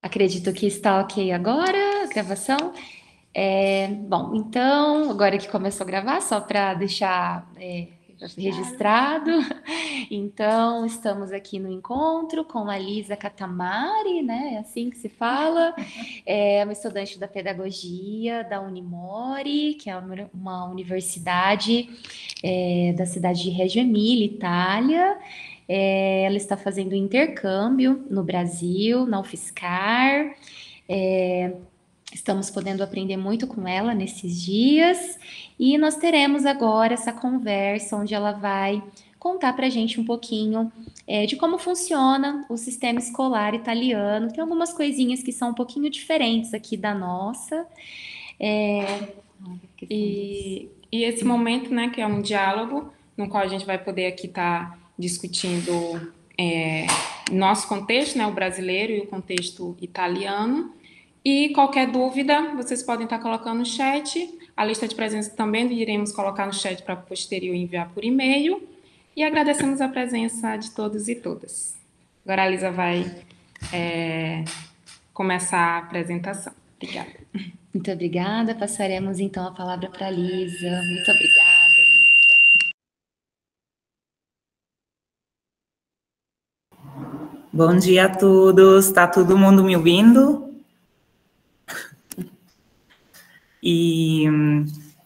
Acredito que está ok agora a gravação. Bom, então, agora que começou a gravar, só para deixar registrado. Então, estamos aqui no encontro com a Lisa Catamari, né? É assim que se fala. É uma estudante da pedagogia da Unimore, que é uma universidade da cidade de Reggio Emilia, Itália. Ela está fazendo intercâmbio no Brasil, na UFSCar. É, Estamos podendo aprender muito com ela nesses dias e nós teremos agora essa conversa onde ela vai contar para a gente um pouquinho de como funciona o sistema escolar italiano. Tem algumas coisinhas que são um pouquinho diferentes aqui da nossa. E esse momento, né, que é um diálogo, no qual a gente vai poder aqui estar discutindo nosso contexto, né, o brasileiro e o contexto italiano. E qualquer dúvida, vocês podem estar colocando no chat. A lista de presença também iremos colocar no chat para posterior enviar por e-mail. E agradecemos a presença de todos e todas. Agora a Lisa vai começar a apresentação. Obrigada. Muito obrigada. Passaremos então a palavra para a Lisa. Muito obrigada, Lisa. Bom dia a todos, está todo mundo me ouvindo? E,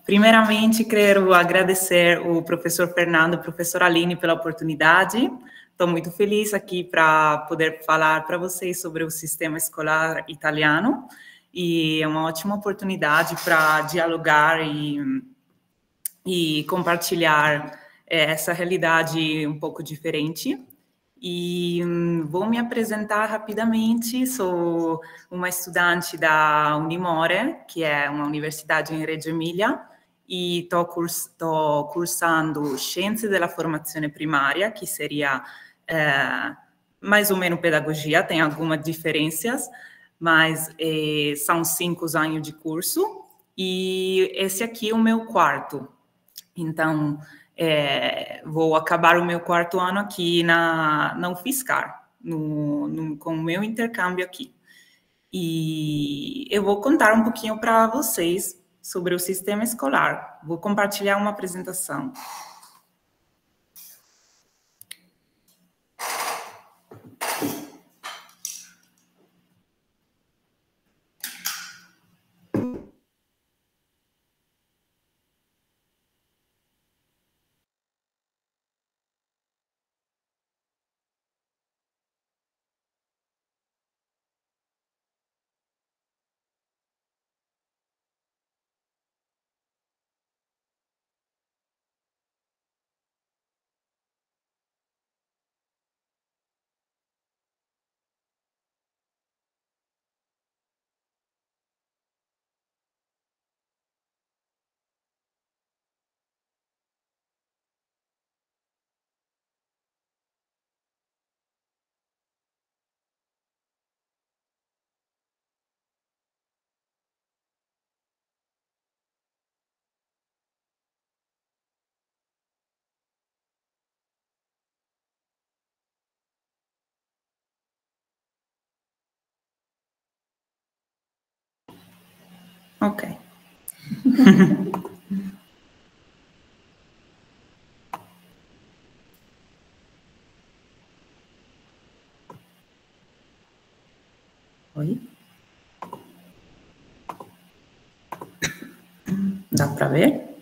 primeiramente, quero agradecer o professor Fernando e a professora Aline pela oportunidade. Estou muito feliz aqui para poder falar para vocês sobre o sistema escolar italiano e é uma ótima oportunidade para dialogar e compartilhar essa realidade um pouco diferente. E vou me apresentar rapidamente. Sou uma estudante da Unimore, que é uma universidade em Reggio Emilia, e estou cursando Ciências da Formazione Primária, que seria mais ou menos pedagogia, tem algumas diferenças, mas são 5 anos de curso, e esse aqui é o meu quarto. Então, vou acabar o meu quarto ano aqui na UFSCar, com o meu intercâmbio aqui. E eu vou contar um pouquinho para vocês sobre o sistema escolar. Vou compartilhar uma apresentação. Ok. Oi? Dá para ver?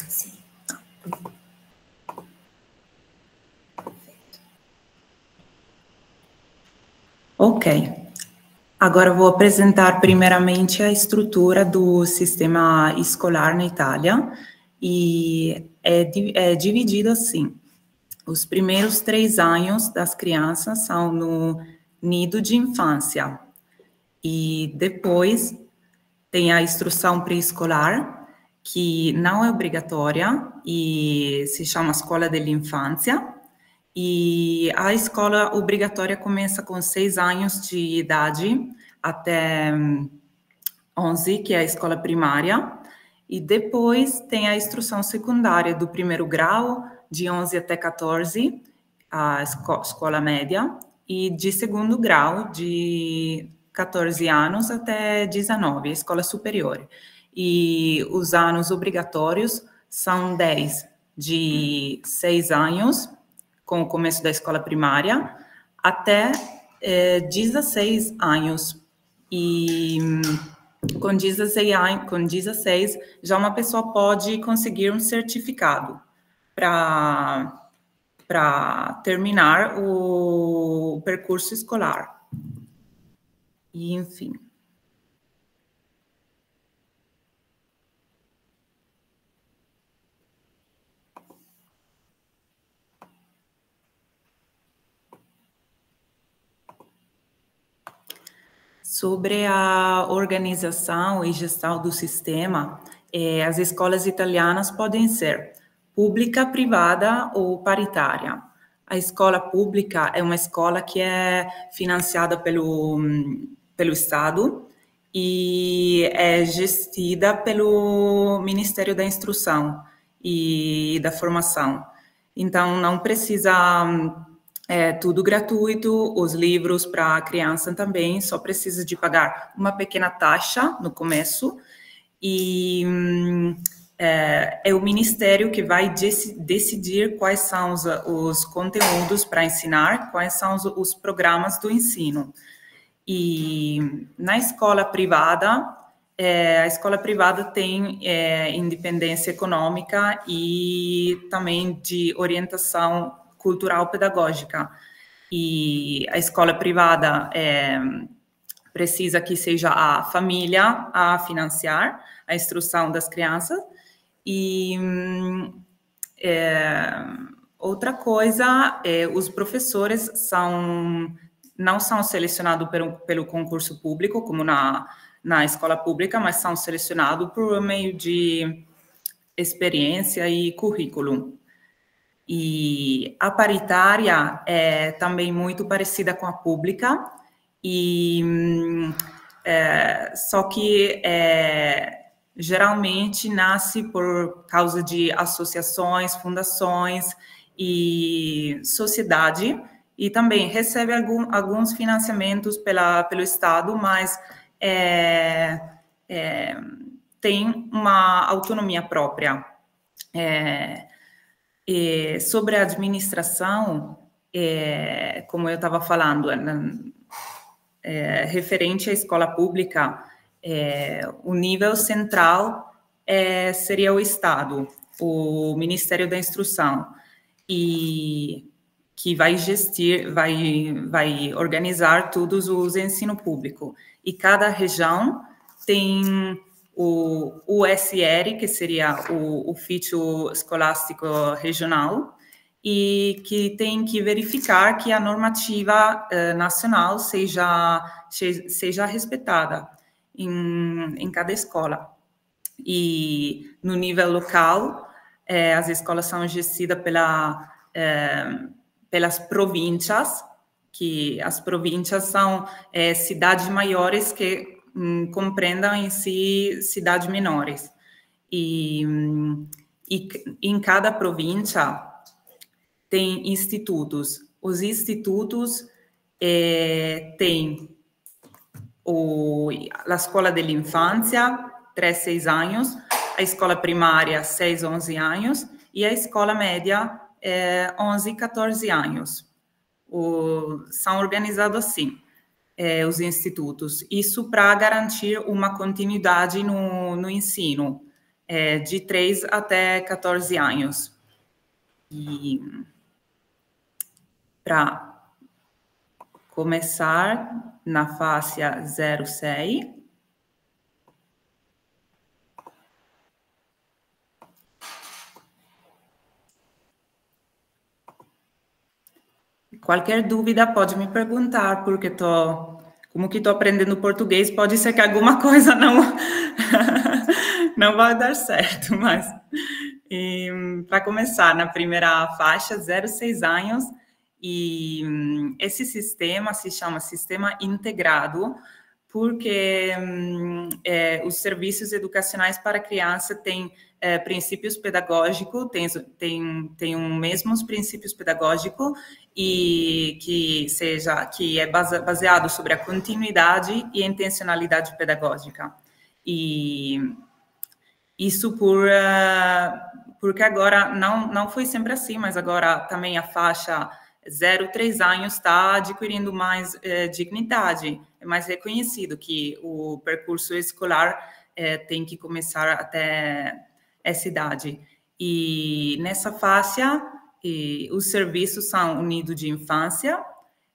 Sim. Ok. Agora vou apresentar primeiramente a estrutura do sistema escolar na Itália, e é dividido assim. Os primeiros 3 anos das crianças são no nido de infância, e depois tem a instrução pré-escolar, que não é obrigatória e se chama Escola dell'Infanzia, e a escola obrigatória começa com 6 anos de idade até 11, que é a escola primária, e depois tem a instrução secundária do primeiro grau, de 11 até 14, a escola média, e de segundo grau, de 14 anos até 19, escola superior. E os anos obrigatórios são 10, de 6 anos, com o começo da escola primária, até 16 anos. E com 16 já uma pessoa pode conseguir um certificado para terminar o percurso escolar. E, enfim. Sobre a organização e gestão do sistema, as escolas italianas podem ser pública, privada ou paritária. A escola pública é uma escola que é financiada pelo Estado e é gestida pelo Ministério da Instrução e da Formação. Então, não precisa... É tudo gratuito, os livros para a criança também, só precisa de pagar uma pequena taxa no começo e é o Ministério que vai decidir quais são os conteúdos para ensinar, quais são os programas do ensino. E na escola privada, a escola privada tem independência econômica e também de orientação cultural pedagógica. E a escola privada precisa que seja a família a financiar a instrução das crianças. E outra coisa, os professores não são selecionados pelo concurso público, como na escola pública, mas são selecionados por meio de experiência e currículo. E a paritária é também muito parecida com a pública, só que geralmente nasce por causa de associações, fundações e sociedade, e também recebe alguns financiamentos pelo Estado, mas tem uma autonomia própria. E sobre a administração, como eu estava falando, referente à escola pública, o nível central seria o Estado, o Ministério da Instrução, e que vai organizar todos os ensino público. E cada região tem o USR, que seria o Ufficio Scolastico Regional, e que tem que verificar que a normativa nacional seja respeitada em cada escola. E no nível local, as escolas são geridas pelas províncias, que as províncias são cidades maiores que compreendam em si cidades menores. E em cada província tem institutos. Os institutos têm a escola de infância, 3, 6 anos, a escola primária, 6, 11 anos, e a escola média, 11, 14 anos. São organizados assim. Os institutos. Isso para garantir uma continuidade no ensino, de 3 até 14 anos. E para começar na faixa 06, qualquer dúvida pode me perguntar, porque como que estou aprendendo português, pode ser que alguma coisa não vai dar certo, mas para começar, na primeira faixa, 0,6 anos, e esse sistema se chama Sistema Integrado porque os serviços educacionais para criança têm princípios pedagógicos, tem os mesmos princípios pedagógicos e que é baseado sobre a continuidade e a intencionalidade pedagógica. E isso porque agora não foi sempre assim, mas agora também a faixa 0-3 anos está adquirindo mais dignidade, é mais reconhecido que o percurso escolar tem que começar até essa idade. E nessa faixa, os serviços são unidos de infância,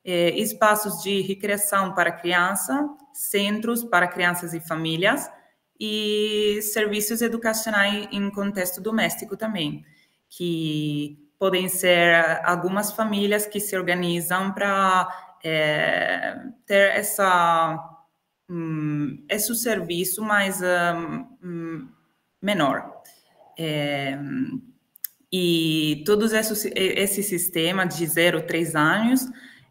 espaços de recreação para criança, centros para crianças e famílias, e serviços educacionais em contexto doméstico também, que podem ser algumas famílias que se organizam para ter esse serviço mais menor. E todos esse sistema de 0-3 anos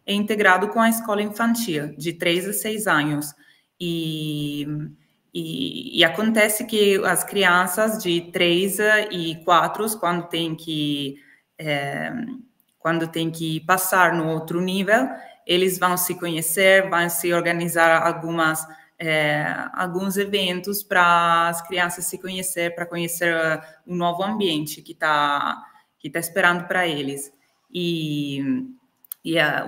é integrado com a escola infantil, de 3 a 6 anos. E acontece que as crianças de 3 e 4, quando tem que passar no outro nível, eles vão se conhecer, vão se organizar alguns eventos para as crianças se conhecer, para conhecer um novo ambiente que tá esperando para eles. E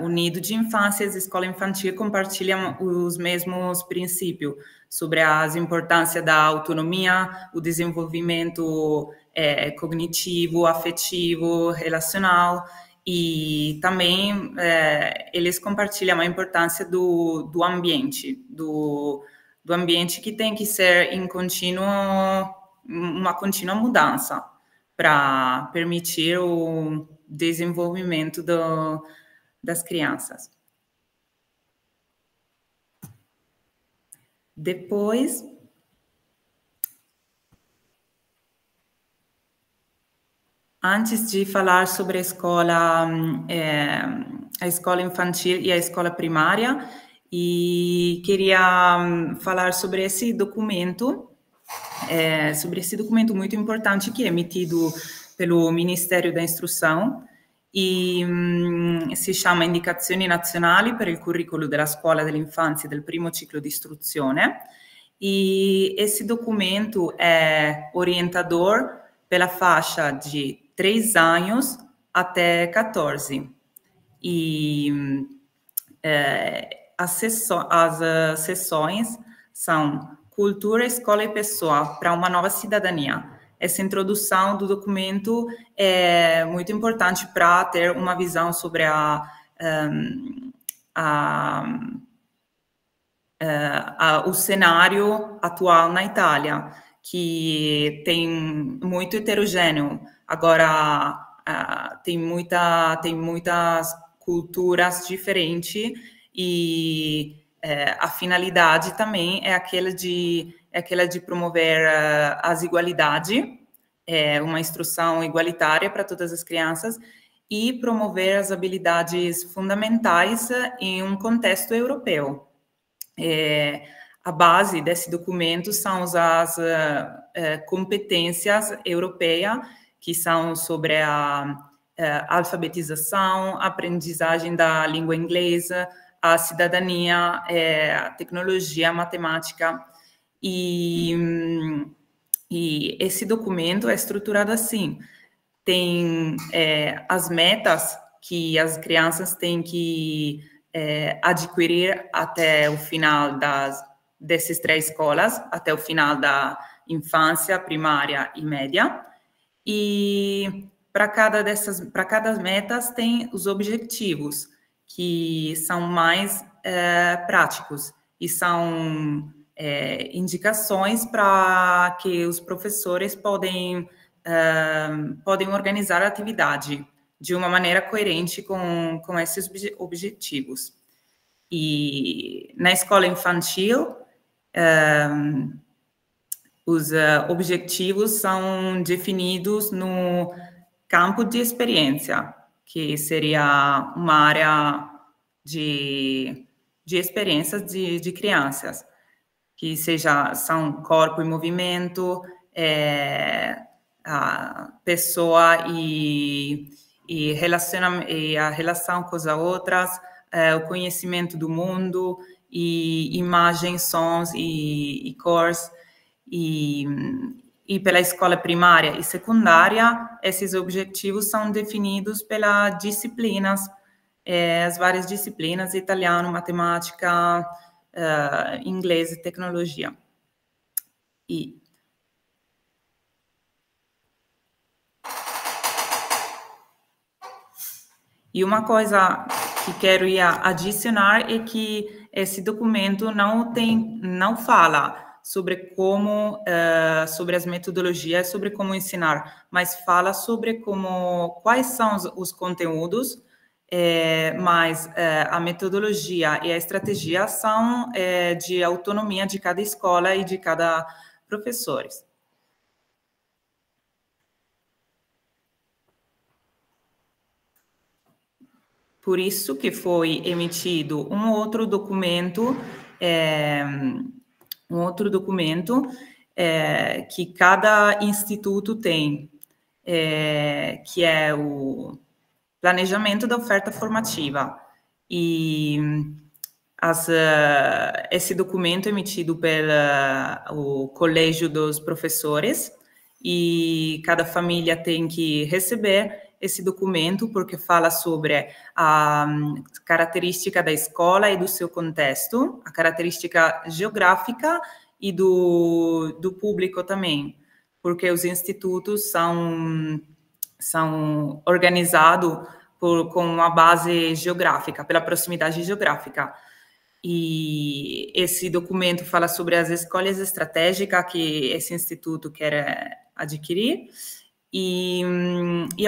o Nido de Infância e a Escola Infantil compartilham os mesmos princípios sobre a importância da autonomia, o desenvolvimento cognitivo, afetivo, relacional, e também eles compartilham a importância do ambiente, do ambiente que tem que ser em uma contínua mudança para permitir o desenvolvimento das crianças. Depois, antes de falar sobre a escola infantil e a escola primária, e queria falar sobre esse documento muito importante que é emitido pelo Ministério da Instrução e si chama Indicazioni Nazionali per il Curriculum della Scuola dell'Infanzia del primo ciclo di istruzione, e esse documento é orientador pela faixa de 3 anos até 14. E as sessões são Cultura, Escola e Pessoa para uma Nova Cidadania. Essa introdução do documento é muito importante para ter uma visão sobre o cenário atual na Itália, que tem muito heterogêneo. Agora tem muitas culturas diferentes e a finalidade também é aquela de promover as igualdades, uma instrução igualitária para todas as crianças e promover as habilidades fundamentais em um contexto europeu. A base desse documento são as competências europeias, que são sobre a alfabetização, a aprendizagem da língua inglesa, a cidadania, a tecnologia, a matemática. E esse documento é estruturado assim. Tem as metas que as crianças têm que adquirir até o final dessas 3 escolas, até o final da infância, primária e média. E para cada metas tem os objetivos, que são mais práticos e são indicações para que os professores podem organizar a atividade de uma maneira coerente com esses objetivos. E na escola infantil, os objetivos são definidos no campo de experiência, que seria uma área de experiências de crianças. que são corpo e movimento, a pessoa e a relação com as outras, o conhecimento do mundo, e imagens, sons e cores. E pela escola primária e secundária, esses objetivos são definidos pelas disciplinas, as várias disciplinas, italiano, matemática, inglês e tecnologia. E uma coisa que quero adicionar é que esse documento não fala sobre sobre as metodologias, sobre como ensinar, mas fala sobre quais são os conteúdos, mas a metodologia e a estratégia são de autonomia de cada escola e de cada professor. Por isso que foi emitido um outro documento que cada instituto tem, que é o planejamento da oferta formativa. E esse documento é emitido pelo Colégio dos Professores, e cada família tem que receber esse documento, porque fala sobre a característica da escola e do seu contexto, a característica geográfica e do público também, porque os institutos são organizados com uma base geográfica, pela proximidade geográfica. E esse documento fala sobre as escolhas estratégicas que esse instituto quer adquirir, e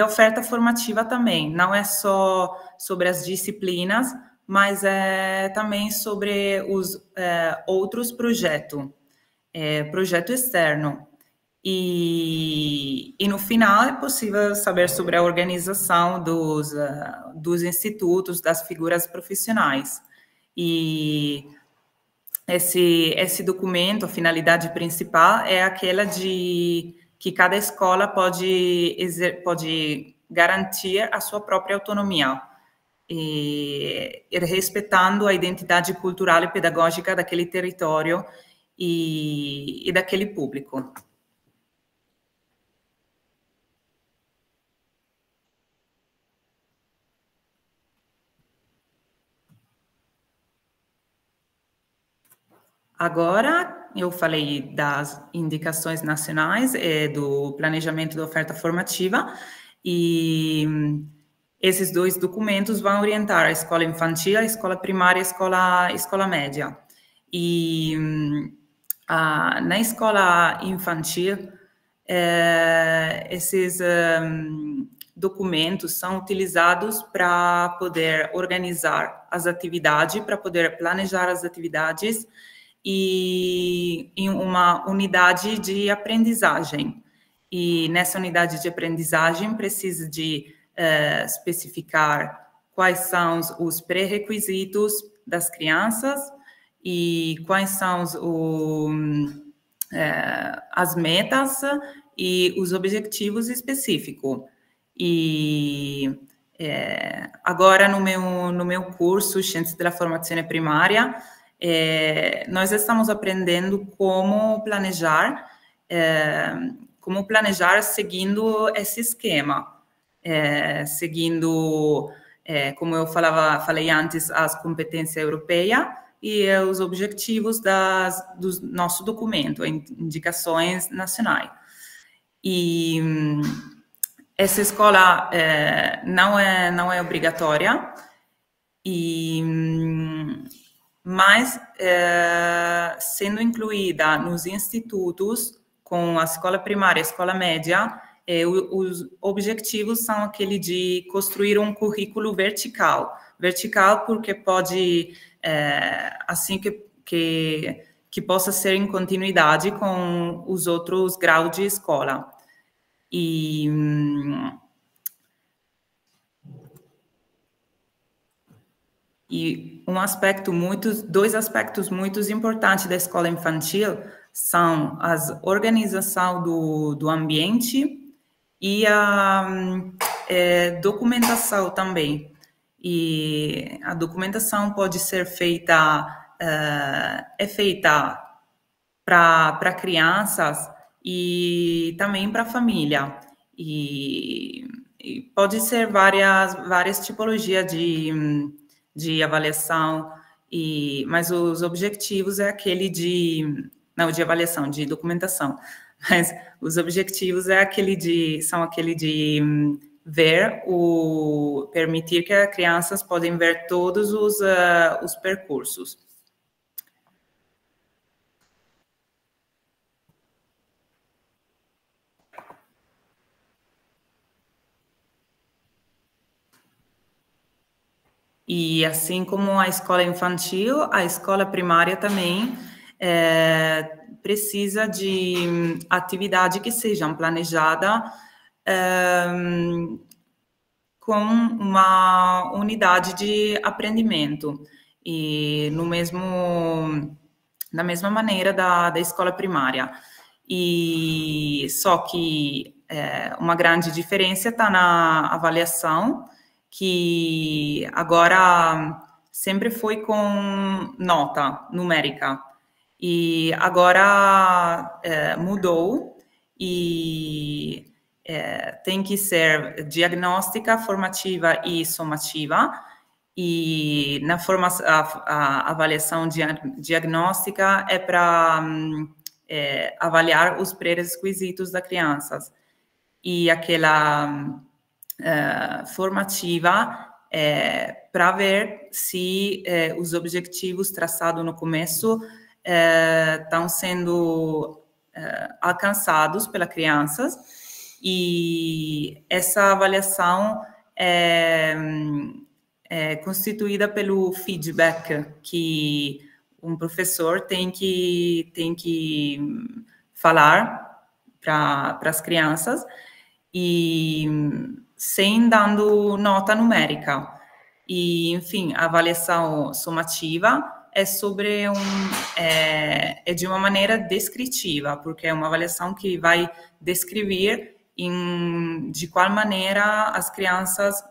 a oferta formativa também, não é só sobre as disciplinas, mas é também sobre os outros projetos, projeto externo. E no final é possível saber sobre a organização dos institutos, das figuras profissionais. E esse documento, a finalidade principal é aquela de que cada escola pode garantir a sua própria autonomia, e respeitando a identidade cultural e pedagógica daquele território e daquele público. Agora, eu falei das indicações nacionais e do planejamento da oferta formativa, e esses dois documentos vão orientar a escola infantil, a escola primária e a escola média. E na escola infantil, esses documentos são utilizados para poder organizar as atividades, para poder planejar as atividades, e em uma unidade de aprendizagem. E nessa unidade de aprendizagem precisa de especificar quais são os pré-requisitos das crianças e quais são as metas e os objetivos específicos. E agora no meu curso Ciências da Formazione Primária, nós estamos aprendendo como planejar seguindo esse esquema, seguindo, como eu falei antes, as competências europeias e os objetivos do nosso documento, indicações nacionais. E essa escola não é obrigatória, mas sendo incluída nos institutos com a escola primária e a escola média, os objetivos são aquele de construir um currículo vertical porque pode, assim que possa ser em continuidade com os outros graus de escola. E dois aspectos muito importantes da escola infantil são a organização do ambiente e a documentação também. E a documentação pode ser feita para crianças e também para a família. E pode ser várias tipologias de avaliação, mas os objetivos é aquele de avaliação, de documentação, mas os objetivos são aquele de permitir que as crianças podem ver todos os percursos. E assim como a escola infantil, a escola primária também precisa de atividade que sejam planejadas com uma unidade de aprendimento. E da mesma maneira da escola primária. E só que uma grande diferença está na avaliação, que agora sempre foi com nota numérica, e agora mudou, e tem que ser diagnóstica, formativa e somativa, e a avaliação diagnóstica é para avaliar os pré-requisitos das crianças, e aquela formativa para ver se os objetivos traçados no começo estão sendo alcançados pelas crianças, e essa avaliação é constituída pelo feedback que um professor tem que falar para as crianças, e sem dando nota numérica. E, enfim, a avaliação somativa é de uma maneira descritiva, porque é uma avaliação que vai descrever de qual maneira as crianças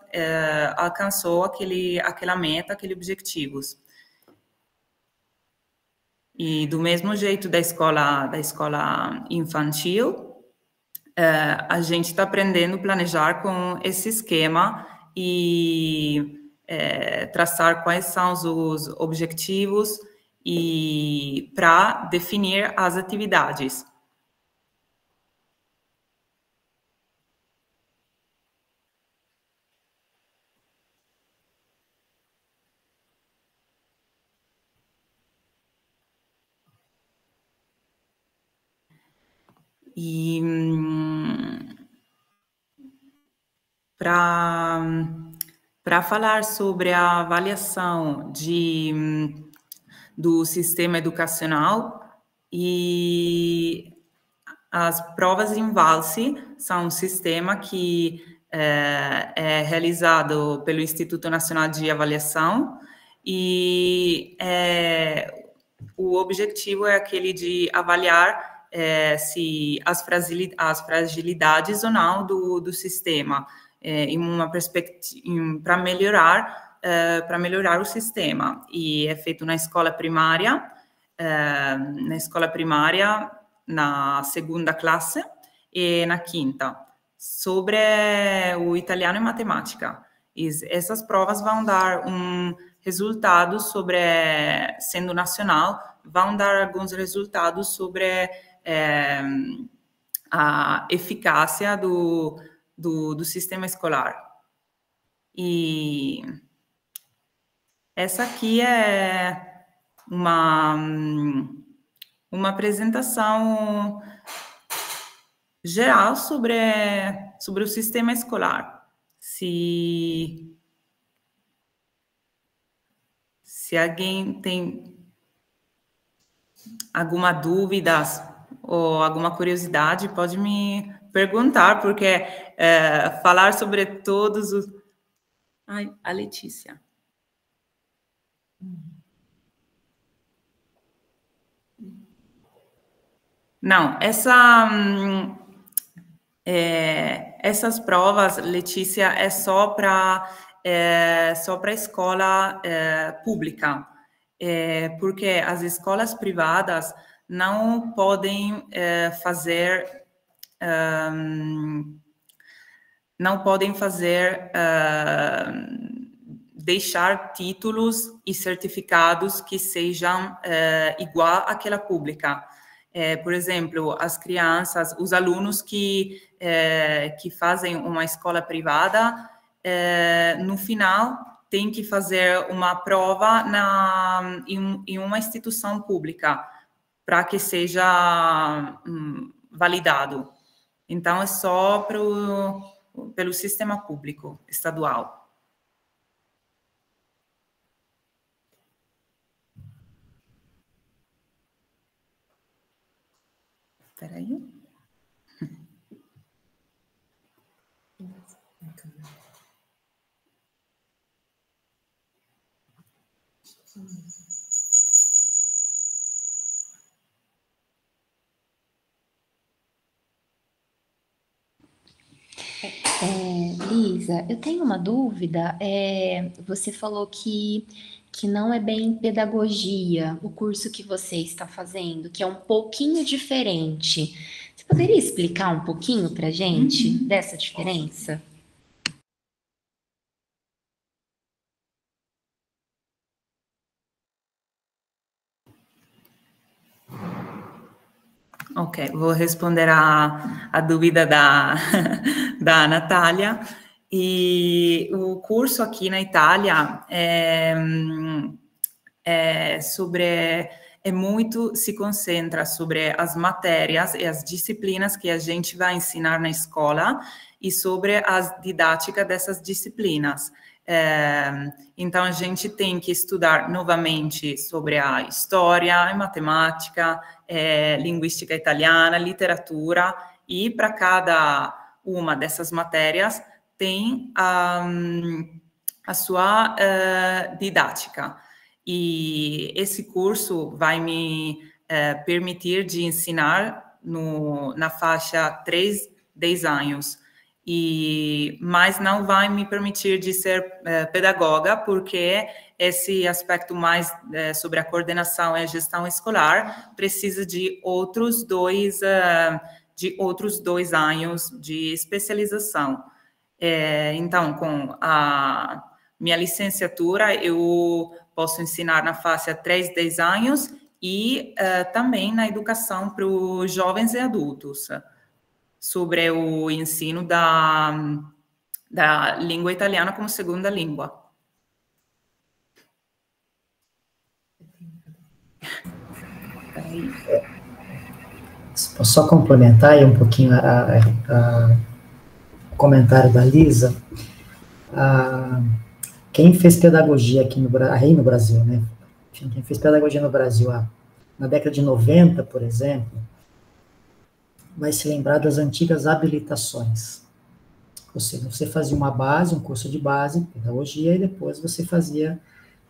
alcançou aquela meta, aqueles objetivos. E do mesmo jeito da escola infantil, a gente está aprendendo a planejar com esse esquema e traçar quais são os objetivos e para definir as atividades. E para falar sobre a avaliação do sistema educacional, e as provas em Valse são um sistema que é realizado pelo Instituto Nacional de Avaliação, e o objetivo é aquele de avaliar se as fragilidades ou não do sistema, em uma perspectiva para melhorar o sistema. E é feito na escola primária, na segunda classe e na quinta, sobre o italiano e matemática. E essas provas vão dar resultados sobre, sendo nacional, vão dar alguns resultados sobre a eficácia do sistema escolar. E essa aqui é uma apresentação geral sobre o sistema escolar. Se alguém tem alguma dúvida ou alguma curiosidade, pode me perguntar, porque falar sobre todos os... Ai, a Letícia. Não, essas provas, Letícia, é só para a escola pública, porque as escolas privadas não podem deixar títulos e certificados que sejam igual àquela pública. Por exemplo, as crianças, os alunos que fazem uma escola privada, no final, têm que fazer uma prova em uma instituição pública, para que seja validado. Então, é só pelo sistema público estadual. Espera aí. Lisa, eu tenho uma dúvida. Você falou que não é bem pedagogia o curso que você está fazendo, que é um pouquinho diferente. Você poderia explicar um pouquinho para a gente dessa diferença? Ok, vou responder a dúvida da Natália. E o curso aqui na Itália se concentra sobre as matérias e as disciplinas que a gente vai ensinar na escola e sobre a didática dessas disciplinas. Então, a gente tem que estudar novamente sobre a história, a matemática, linguística italiana, literatura, e para cada uma dessas matérias tem a sua didática. E esse curso vai me permitir de ensinar na faixa 3-10 anos. Mas não vai me permitir de ser pedagoga, porque esse aspecto mais sobre a coordenação e a gestão escolar precisa de outros 2 anos de especialização. Então, com a minha licenciatura, eu posso ensinar na faixa 3-10 anos e também na educação para os jovens e adultos, sobre o ensino da língua italiana como segunda língua. Posso só complementar aí um pouquinho o comentário da Lisa? Quem fez pedagogia aqui no Brasil, né? Quem fez pedagogia no Brasil na década de 90, por exemplo, vai se lembrar das antigas habilitações. Ou seja, você fazia uma base, um curso de base, pedagogia, e depois você fazia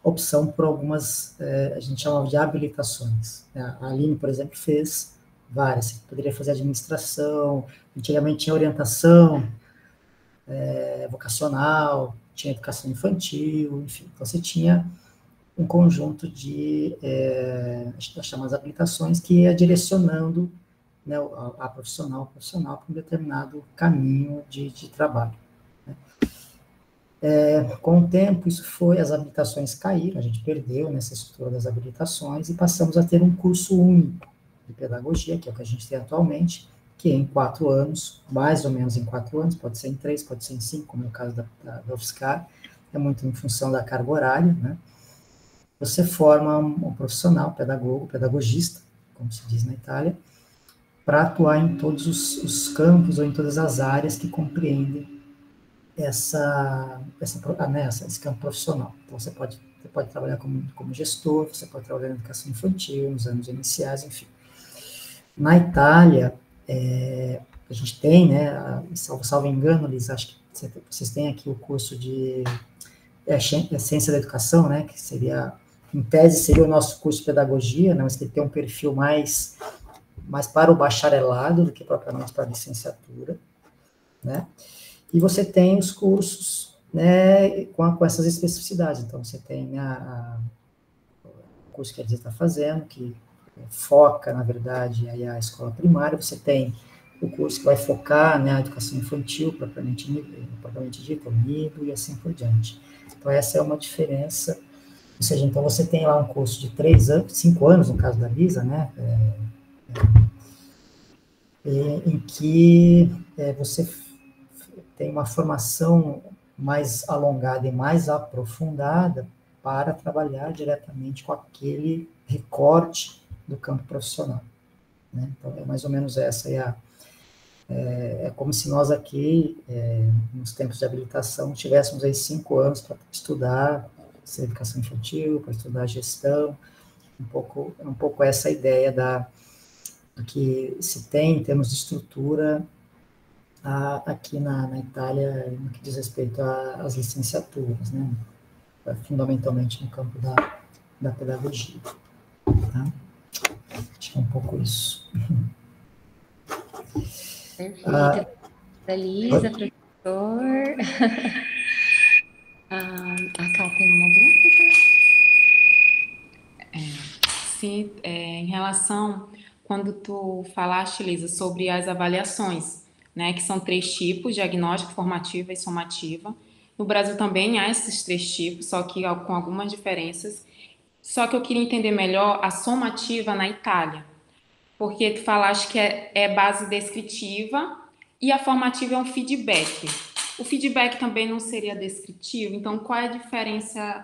opção por algumas, a gente chamava de habilitações. A Aline, por exemplo, fez várias. Você poderia fazer administração, antigamente tinha orientação vocacional, tinha educação infantil, enfim. Então, você tinha um conjunto de, as chamadas habilitações, que ia direcionando, né, a profissional para um determinado caminho de trabalho. Né. Com o tempo, as habilitações caíram, a gente perdeu nessa estrutura das habilitações e passamos a ter um curso único de pedagogia, que é o que a gente tem atualmente, que é em 4 anos, mais ou menos em 4 anos, pode ser em 3, pode ser em 5, como é o caso da UFSCar, é muito em função da carga horária, né. Você forma um profissional, pedagogo, pedagogista, como se diz na Itália, para atuar em todos os campos ou em todas as áreas que compreendem esse campo profissional. Então, você pode trabalhar como gestor, você pode trabalhar na educação infantil, nos anos iniciais, enfim. Na Itália, a gente tem, né, salvo engano, Liz, acho que vocês têm aqui o curso de ciência da educação, né, que seria em tese, seria o nosso curso de pedagogia, né, mas que tem um perfil mais para o bacharelado do que propriamente para a licenciatura, né? E você tem os cursos, né, com essas especificidades. Então, você tem, né, o curso que a Elisa está fazendo, que foca, na verdade, aí a escola primária. Você tem o curso que vai focar, né, a educação infantil, propriamente dita, o NIDO, e assim por diante. Então, essa é uma diferença. Ou seja, então você tem lá um curso de 3 anos, 5 anos, no caso da Lisa, né, em que você tem uma formação mais alongada e mais aprofundada para trabalhar diretamente com aquele recorte do campo profissional, né? Então, é mais ou menos essa é como se nós aqui, nos tempos de habilitação, tivéssemos aí 5 anos para estudar educação infantil, para estudar gestão, um pouco essa ideia do que se tem em termos de estrutura aqui na Itália, no que diz respeito às licenciaturas, né? Fundamentalmente no campo da pedagogia. Tá? Acho que é um pouco isso. Perfeito. Lisa, professor. A Cá tem uma dúvida? Sim, em relação, quando tu falaste, Lisa, sobre as avaliações, né, que são 3 tipos, diagnóstica, formativa e somativa. No Brasil também há esses 3 tipos, só que com algumas diferenças. Só que eu queria entender melhor a somativa na Itália, porque tu falaste que é base descritiva e a formativa é um feedback. O feedback também não seria descritivo, então qual é a diferença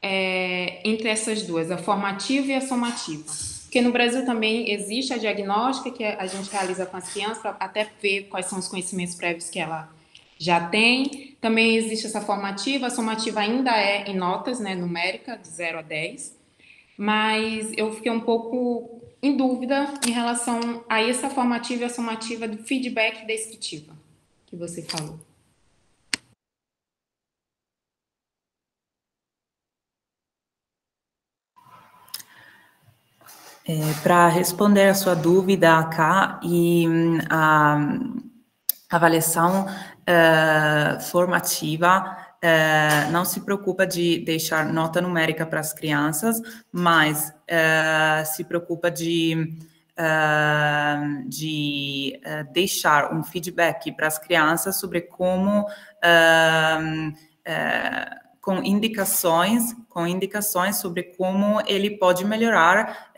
entre essas duas, a formativa e a somativa? Porque no Brasil também existe a diagnóstica que a gente realiza com as crianças para até ver quais são os conhecimentos prévios que ela já tem. Também existe essa formativa, a somativa ainda é em notas, né, numérica, de 0 a 10, mas eu fiquei um pouco em dúvida em relação a essa formativa e a somativa do feedback descritiva que você falou. Para responder a sua dúvida cá, e a avaliação formativa não se preocupa de deixar nota numérica para as crianças, mas se preocupa de deixar um feedback para as crianças sobre como com indicações sobre como ele pode melhorar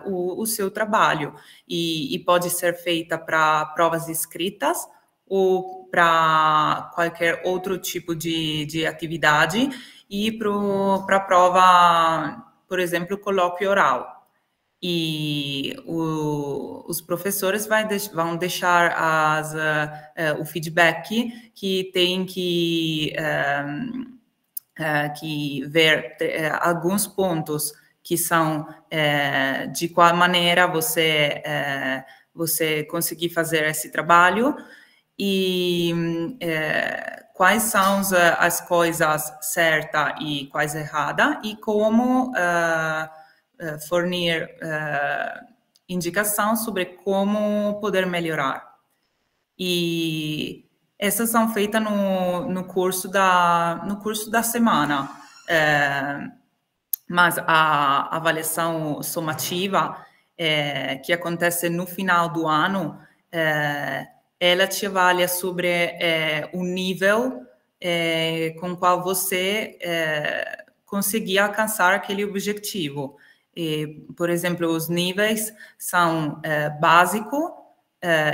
o seu trabalho. E pode ser feita para provas escritas ou para qualquer outro tipo de atividade, e para a prova, por exemplo, colóquio oral. E os professores vão deixar o feedback que tem que ver alguns pontos que são de qual maneira você conseguir fazer esse trabalho, e quais são as coisas certas e quais erradas, e como fornecer indicação sobre como poder melhorar. E essas são feitas no curso da semana. Mas a avaliação somativa, que acontece no final do ano, ela te avalia sobre o nível com o qual você conseguir alcançar aquele objetivo. Por exemplo, os níveis são básico,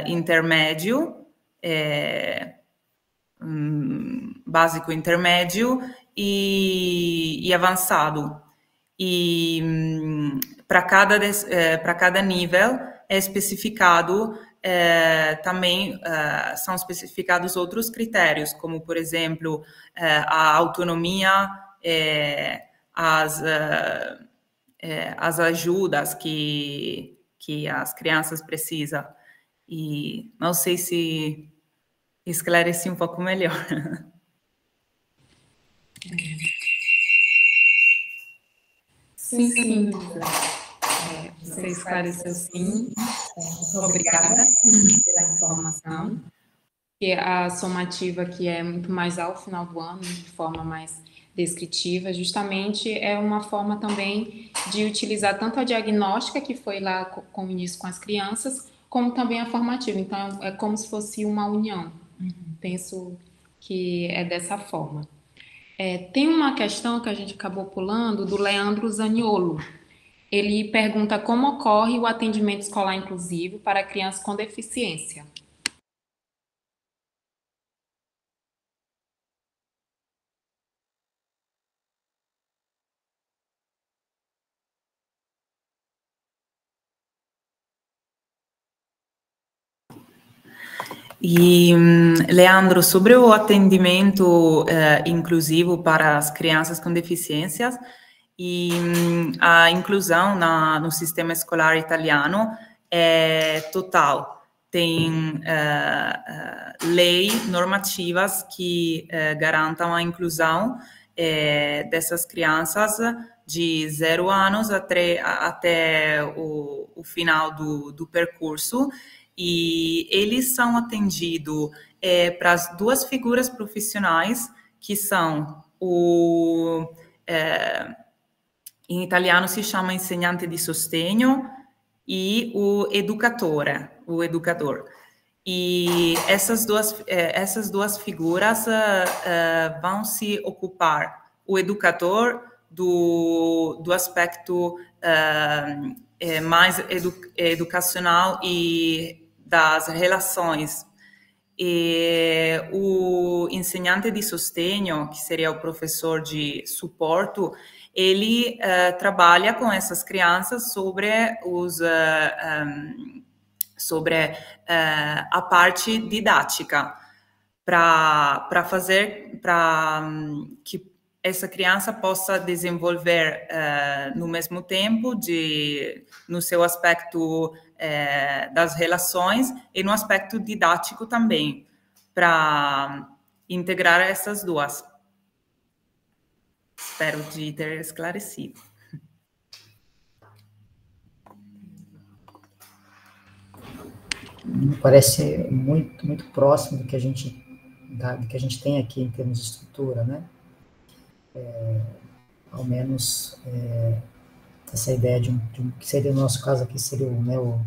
intermédio, básico, intermédio e avançado. E para cada nível é especificado também são especificados outros critérios, como, por exemplo, a autonomia, as ajudas que as crianças precisam. E não sei se esclareci um pouco melhor. Sim, Luísa. Você esclareceu sim. Muito obrigada pela informação. Que a somativa aqui é muito mais ao final do ano, de forma mais descritiva, justamente é uma forma também de utilizar tanto a diagnóstica, que foi lá com o início com as crianças, como também a formativa. Então, é como se fosse uma união. Penso que é dessa forma. Tem uma questão que a gente acabou pulando, do Leandro Zaniolo. Ele pergunta como ocorre o atendimento escolar inclusivo para crianças com deficiência. E, Leandro, sobre o atendimento inclusivo para as crianças com deficiências e a inclusão no sistema escolar italiano é total. Tem lei, normativas que garantam a inclusão dessas crianças de 0 anos até o final do percurso. E eles são atendidos para as duas figuras profissionais, que são em italiano se chama insegnante di sostegno e o educador. E essas duas figuras vão se ocupar, o educador do aspecto mais educacional e das relações. E o insegnante de sostegno, que seria o professor de suporte, ele trabalha com essas crianças sobre a parte didática, para que essa criança possa desenvolver no mesmo tempo no seu aspecto das relações e no aspecto didático também, para integrar essas duas. Espero de ter esclarecido. Me parece muito, muito próximo do que a gente tem aqui em termos de estrutura, né? Ao menos essa ideia de que seria o nosso caso aqui, seria o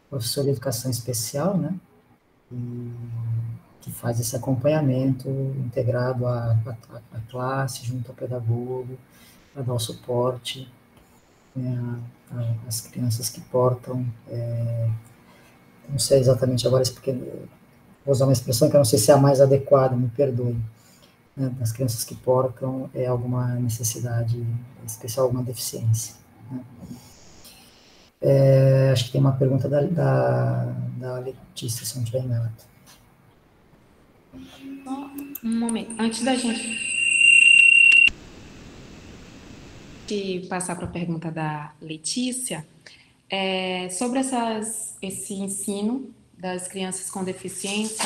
professor de educação especial, né? E que faz esse acompanhamento integrado à classe, junto ao pedagogo, para dar o suporte às crianças que portam, não sei exatamente agora, porque vou usar uma expressão que eu não sei se é a mais adequada, me perdoe, né, das crianças que portam alguma necessidade especial, alguma deficiência. Né. Acho que tem uma pergunta da Letícia, se não estiver enganado. Um momento, antes da gente passar para a pergunta da Letícia, sobre esse ensino das crianças com deficiência,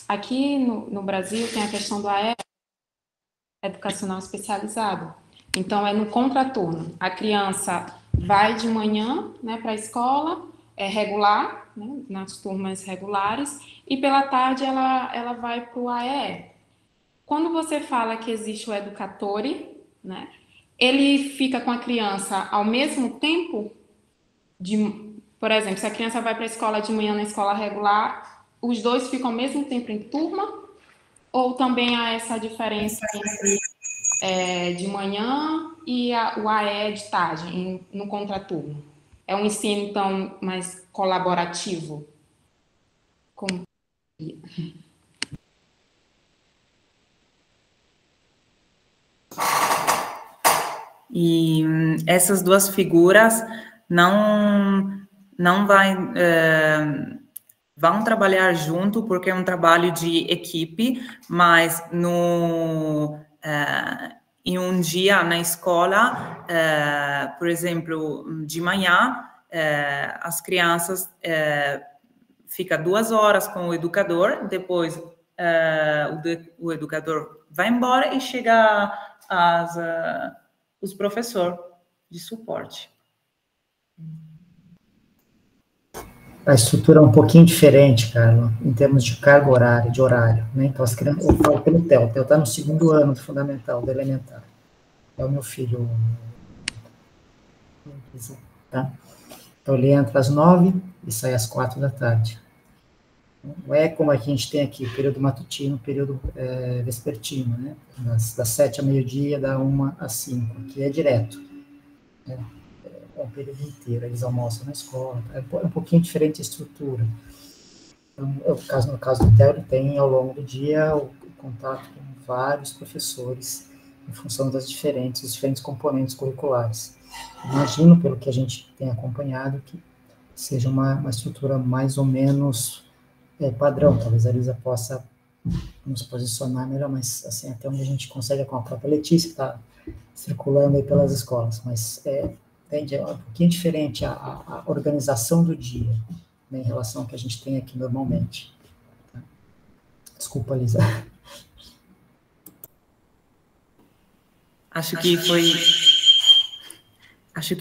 aqui no Brasil tem a questão do AE, educacional especializado. Então, é no contraturno. A criança vai de manhã, né, para a escola, regular, né, nas turmas regulares, e pela tarde ela vai para o AE. Quando você fala que existe o educatore, né, ele fica com a criança ao mesmo tempo? Por exemplo, se a criança vai para a escola de manhã na escola regular, os dois ficam ao mesmo tempo em turma? Ou também há essa diferença entre de manhã e o AE de tarde, no contraturno? É um ensino, então, mais colaborativo? Como... E essas duas figuras não vão trabalhar junto, porque é um trabalho de equipe, mas em um dia na escola, por exemplo, de manhã, as crianças ficam 2 horas com o educador, depois o educador vai embora e chega os professores. suporte. A estrutura é um pouquinho diferente, Carla, em termos de carga horária, de horário, né? Então, as crianças, eu falo pelo Theo, o Theo está no 2º ano do fundamental, do elementar. É o meu filho, tá? Então, ele entra às 9 e sai às 4 da tarde. Não é como a gente tem aqui, período matutino, período vespertino, né? Das 7 ao meio-dia, da 1 às 5, aqui é direto, né? É um período inteiro, eles almoçam na escola, é um pouquinho diferente a estrutura. Então, no caso do Theo, ele tem, ao longo do dia, o contato com vários professores, em função dos diferentes componentes curriculares. Imagino, pelo que a gente tem acompanhado, que seja uma estrutura mais ou menos padrão. Talvez a Elisa possa nos posicionar melhor, mas assim, até onde a gente consegue, com a própria Letícia, que está circulando aí pelas escolas, mas entende? É um pouquinho diferente a organização do dia, né, em relação ao que a gente tem aqui normalmente. Desculpa, Lisa. Acho que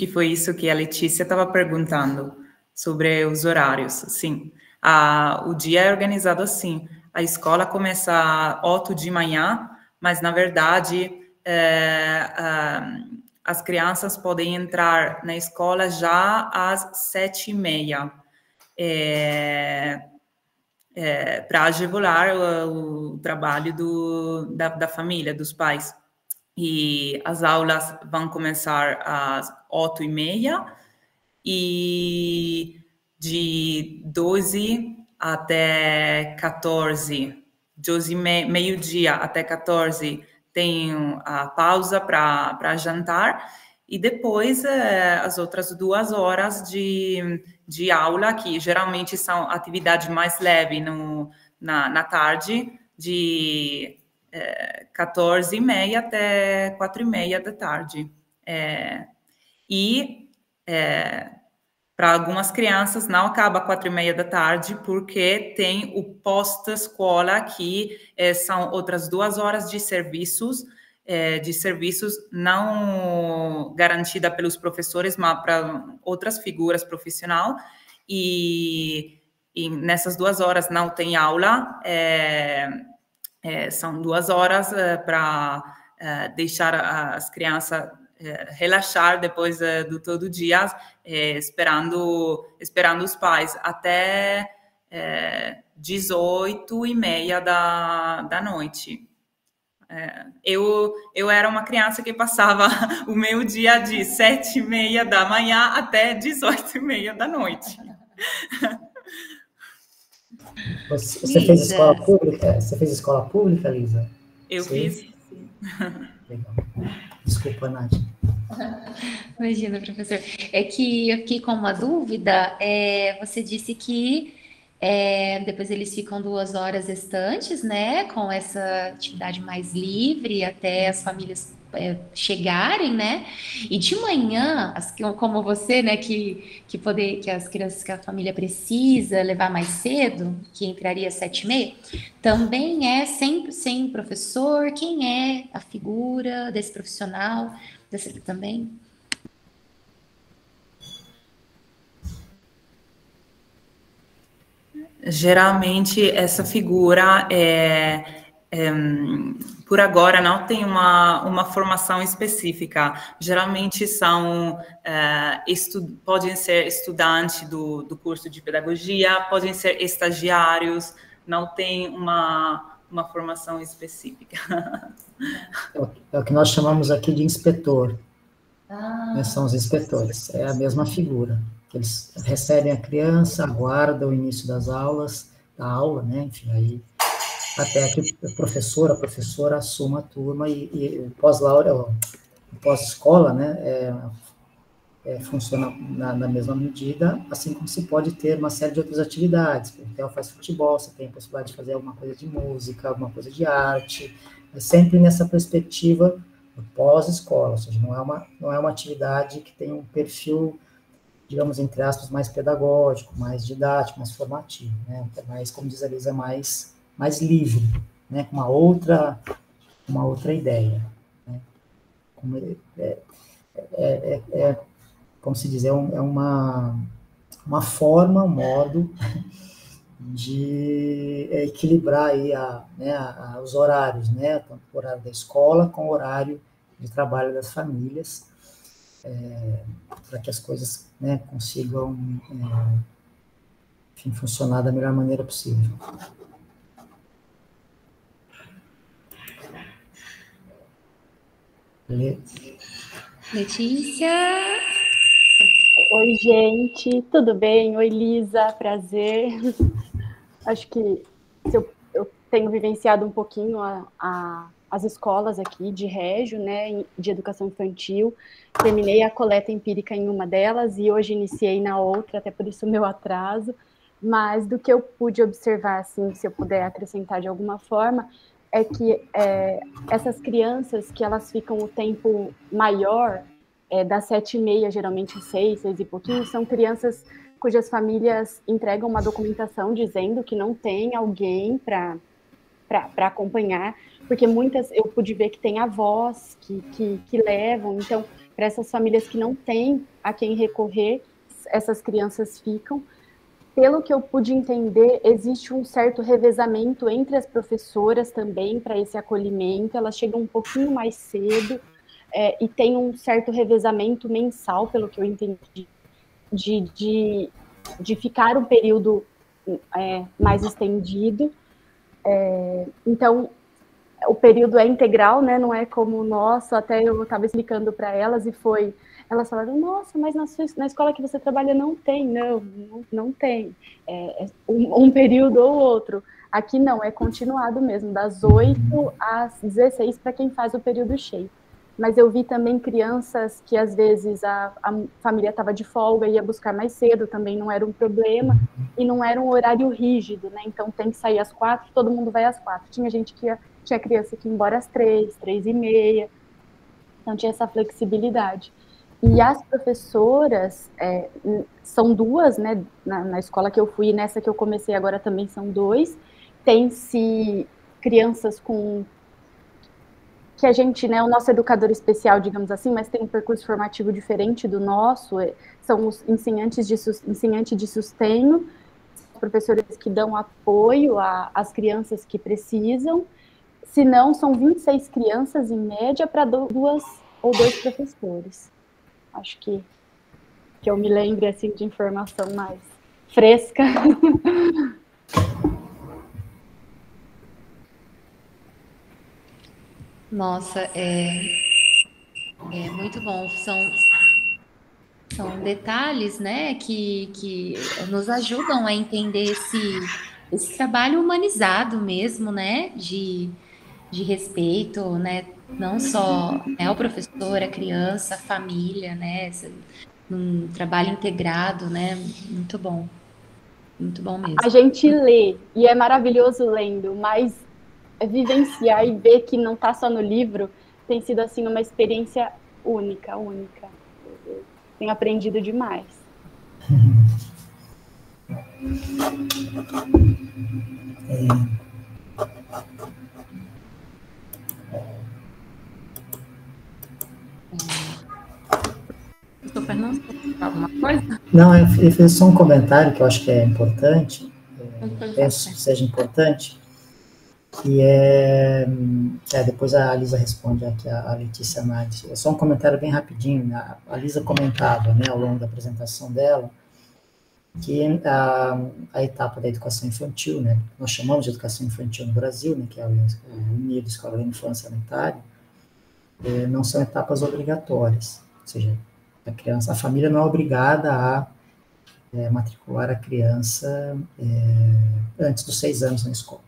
foi isso que a Letícia estava perguntando, sobre os horários. Sim, o dia é organizado assim. A escola começa às 8 de manhã, mas, na verdade, as crianças podem entrar na escola já às 7h30, para agevolar o trabalho da família, dos pais. E as aulas vão começar às 8h30 e de 12 até 14, 12 meio-dia até 14, tem a pausa para jantar, e depois as outras 2 horas de aula, que geralmente são atividades mais leves na tarde, de 14h30 até 4h30 da tarde. Para algumas crianças não acaba 4h30 da tarde, porque tem o pós-escola, que são outras 2 horas de serviços não garantida pelos professores, mas para outras figuras profissionais, e nessas 2 horas não tem aula. São 2 horas para deixar as crianças relaxar depois do todo dia, esperando os pais até 18h30 da noite. Eu era uma criança que passava o meu dia de 7h30 da manhã até 18h30 da noite. Você fez escola pública? Você fez escola pública, Lisa? Eu fiz. Legal. Desculpa, Nath. Imagina, professor. É que eu fiquei com uma dúvida. Você disse que depois eles ficam 2 horas restantes, né? Com essa atividade mais livre até as famílias chegarem, né? E de manhã, como você, né? Que as crianças, que a família precisa levar mais cedo, que entraria às 7h30, também é sempre sem professor. Quem é a figura desse profissional? Desse também? Geralmente, essa figura por agora não tem uma formação específica. Geralmente podem ser estudantes do curso de pedagogia, podem ser estagiários, não tem uma formação específica. É o que nós chamamos aqui de inspetor. São os inspetores, é a mesma figura. Eles recebem a criança, aguardam o início da aula, né, enfim, aí até que a professora assuma a turma, e o pós-escola, né, funciona na mesma medida, assim como se pode ter uma série de outras atividades. O Theo faz futebol, você tem a possibilidade de fazer alguma coisa de música, alguma coisa de arte, mas sempre nessa perspectiva do pós-escola, ou seja, não é uma atividade que tem um perfil, digamos, entre aspas, mais pedagógico, mais didático, mais formativo, né? Mais, como diz a Lisa, mais livre, né? Com uma outra ideia, né? como se diz, é uma forma, um modo de equilibrar aí os horários, né, tanto o horário da escola com o horário de trabalho das famílias, para que as coisas, né, consigam enfim, funcionar da melhor maneira possível. Letícia? Oi, gente, tudo bem? Oi, Lisa, prazer. Acho que eu tenho vivenciado um pouquinho as escolas aqui de Régio, né, de educação infantil. Terminei a coleta empírica em uma delas e hoje iniciei na outra, até por isso o meu atraso. Mas do que eu pude observar, assim, se eu puder acrescentar de alguma forma, é que essas crianças que elas ficam o tempo maior, das 7h30, geralmente às 6 e pouquinho, são crianças cujas famílias entregam uma documentação dizendo que não tem alguém para acompanhar, porque muitas eu pude ver que tem avós que levam, então, para essas famílias que não têm a quem recorrer, essas crianças ficam. Pelo que eu pude entender, existe um certo revezamento entre as professoras também para esse acolhimento, elas chegam um pouquinho mais cedo, e tem um certo revezamento mensal, pelo que eu entendi, de ficar um período mais estendido. Então, o período é integral, né? Não é como o nosso, até eu estava explicando para elas e elas falaram, nossa, mas na escola que você trabalha não tem. Não tem. Um período ou outro. Aqui não, é continuado mesmo, das 8 às 16 para quem faz o período cheio. Mas eu vi também crianças que, às vezes, a família estava de folga e ia buscar mais cedo, também não era um problema, e não era um horário rígido, né? Então, tem que sair às 4, todo mundo vai às 4. Tinha gente tinha criança que ia embora às 3, 3h30, então tinha essa flexibilidade. E as professoras, são duas, né? Na escola que eu fui, nessa que eu comecei agora também são 2, tem-se crianças que a gente, né, o nosso educador especial, digamos assim, mas tem um percurso formativo diferente do nosso, são os ensinantes de sustenho, professores que dão apoio às crianças que precisam, se não, são 26 crianças, em média, para 2 ou 2 professores. Acho que eu me lembre, assim, de informação mais fresca. Nossa, é muito bom. São detalhes, né, que nos ajudam a entender esse trabalho humanizado mesmo, né, de respeito, né, não só ao professor, a criança, a família, né, um trabalho integrado, né, muito bom mesmo. A gente lê, e é maravilhoso lendo, mas vivenciar e ver que não está só no livro tem sido, assim, uma experiência única. Tenho aprendido demais. Professor Fernando, alguma coisa? Não, eu fiz só um comentário que eu acho que é importante, penso que seja importante, que depois a Lisa responde aqui, a Letícia Nades. É só um comentário bem rapidinho, né? A Lisa comentava, né, ao longo da apresentação dela, que a etapa da educação infantil, né, nós chamamos de educação infantil no Brasil, né, que é o nível de escola da infância etária, não são etapas obrigatórias, ou seja, a família não é obrigada a matricular a criança antes dos 6 anos na escola.